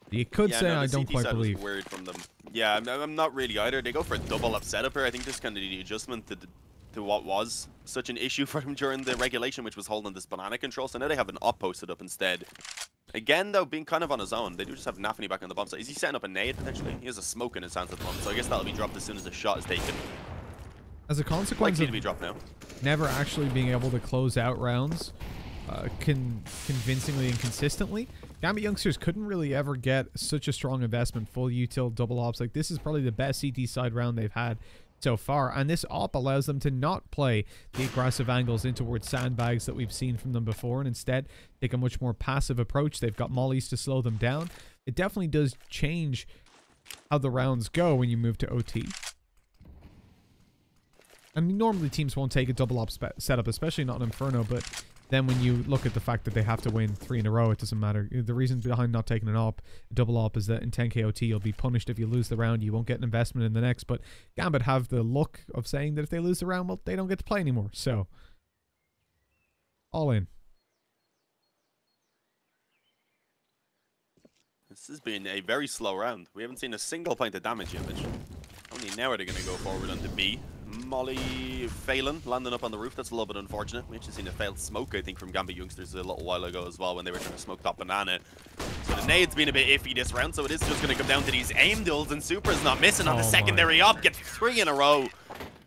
You could say I don't quite believe. Weird from them. Yeah, I'm not really either. They go for a double up setup here. I think this is kind of the adjustment to what was such an issue for them during the regulation, which was holding this banana control. So now they have an op posted up instead. Again, though, being kind of on his own. They do just have Nafany back on the bomb site. Is he setting up a nade, potentially? He has a smoke in his hands at the moment, so I guess that'll be dropped as soon as the shot is taken. As a consequence Likely of to be dropped now. never actually being able to close out rounds convincingly and consistently, Gambit youngsters couldn't really ever get such a strong investment, full util, double ops. Like, this is probably the best CT side round they've had so far, and this op allows them to not play the aggressive angles in towards sandbags that we've seen from them before, and instead take a much more passive approach. They've got mollies to slow them down. It definitely does change how the rounds go when you move to OT. I mean, normally teams won't take a double op setup, especially not in Inferno, but then when you look at the fact that they have to win 3 in a row, it doesn't matter. The reason behind not taking an op, a double op, is that in 10k OT you'll be punished if you lose the round. You won't get an investment in the next, but Gambit have the luck of saying that if they lose the round, well, they don't get to play anymore. So, all in. This has been a very slow round. We haven't seen a single point of damage yet, Mitch. Only now are they going to go forward onto B. Molly Phelan landing up on the roof. That's a little bit unfortunate. We actually seen a failed smoke, I think, from Gambit youngsters a little while ago as well when they were trying to smoke that banana. So the nade's been a bit iffy this round, so it is just going to come down to these aim duels, and Supra's not missing on the secondary op. Gets 3 in a row.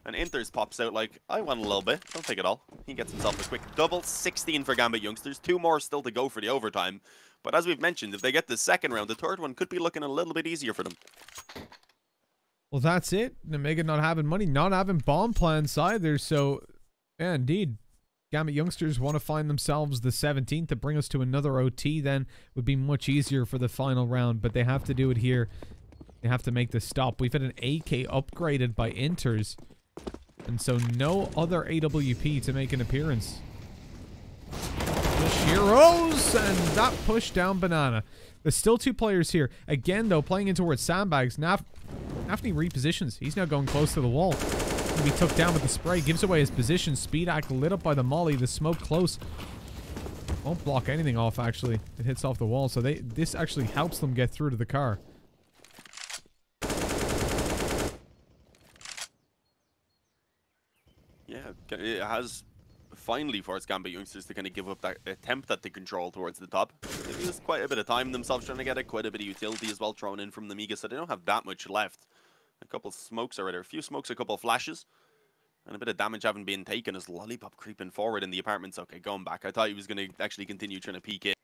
And Inters pops out like, I won a little bit. Don't take it all. He gets himself a quick double. 16 for Gambit youngsters. 2 more still to go for the overtime. But as we've mentioned, if they get the second round, the third one could be looking a little bit easier for them. Well, that's it. Nemiga not having money, not having bomb plans either. So, yeah, indeed. Gambit youngsters want to find themselves the 17th to bring us to another OT. Then would be much easier for the final round. But they have to do it here. They have to make the stop. We've had an AK upgraded by Inters. And so no other AWP to make an appearance. Heroes, and that push down banana. There's still 2 players here. Again, though, playing in towards sandbags. Nafany repositions. He's now going close to the wall. He'll be took down with the spray. Gives away his position. Speedak lit up by the molly. The smoke close. Won't block anything off, actually. It hits off the wall. So this actually helps them get through to the car. Yeah, it has finally forced Gambit youngsters to kind of give up that attempt at the control towards the top. They've used quite a bit of time themselves trying to get it, quite a bit of utility as well thrown in from the Nemiga, so they don't have that much left. A couple smokes already, a few smokes, a couple flashes, and a bit of damage having been taken as Lollipop creeping forward in the apartments. Okay, going back. I thought he was going to actually continue trying to peek in.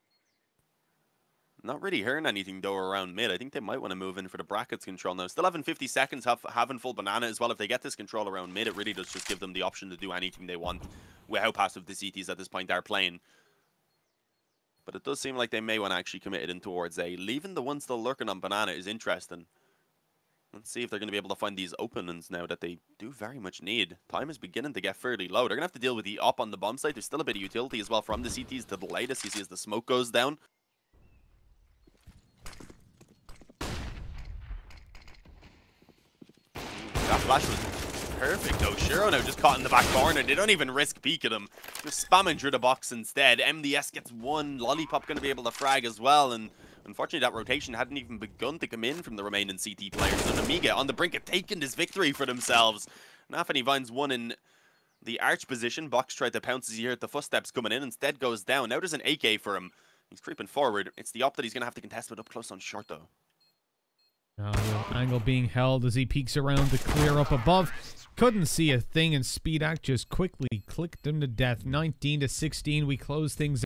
Not really hearing anything though around mid. I think they might want to move in for the brackets control now. Still having 50 seconds, having full banana as well. If they get this control around mid, it really does just give them the option to do anything they want with how passive the CTs at this point are playing. But it does seem like they may want to actually commit it in towards A. Leaving the one still lurking on banana is interesting. Let's see if they're going to be able to find these openings now that they do very much need. Time is beginning to get fairly low. They're going to have to deal with the op on the bomb site. There's still a bit of utility as well from the CTs to delay this. You see as the smoke goes down. That flash was perfect though. Shiro now just caught in the back corner. They don't even risk peeking him. Just spamming through the box instead. MDS gets 1. Lollipop going to be able to frag as well. And unfortunately that rotation hadn't even begun to come in from the remaining CT players. So Nemiga on the brink of taking this victory for themselves. Nafany finds 1 in the arch position. Box tried to pounce as he heard the footsteps coming in. Instead goes down. Now there's an AK for him. He's creeping forward. It's the op that he's going to have to contest with up close on short though. The angle being held as he peeks around to clear up above. Couldn't see a thing, and Speedak just quickly clicked him to death. 19 to 16, we close things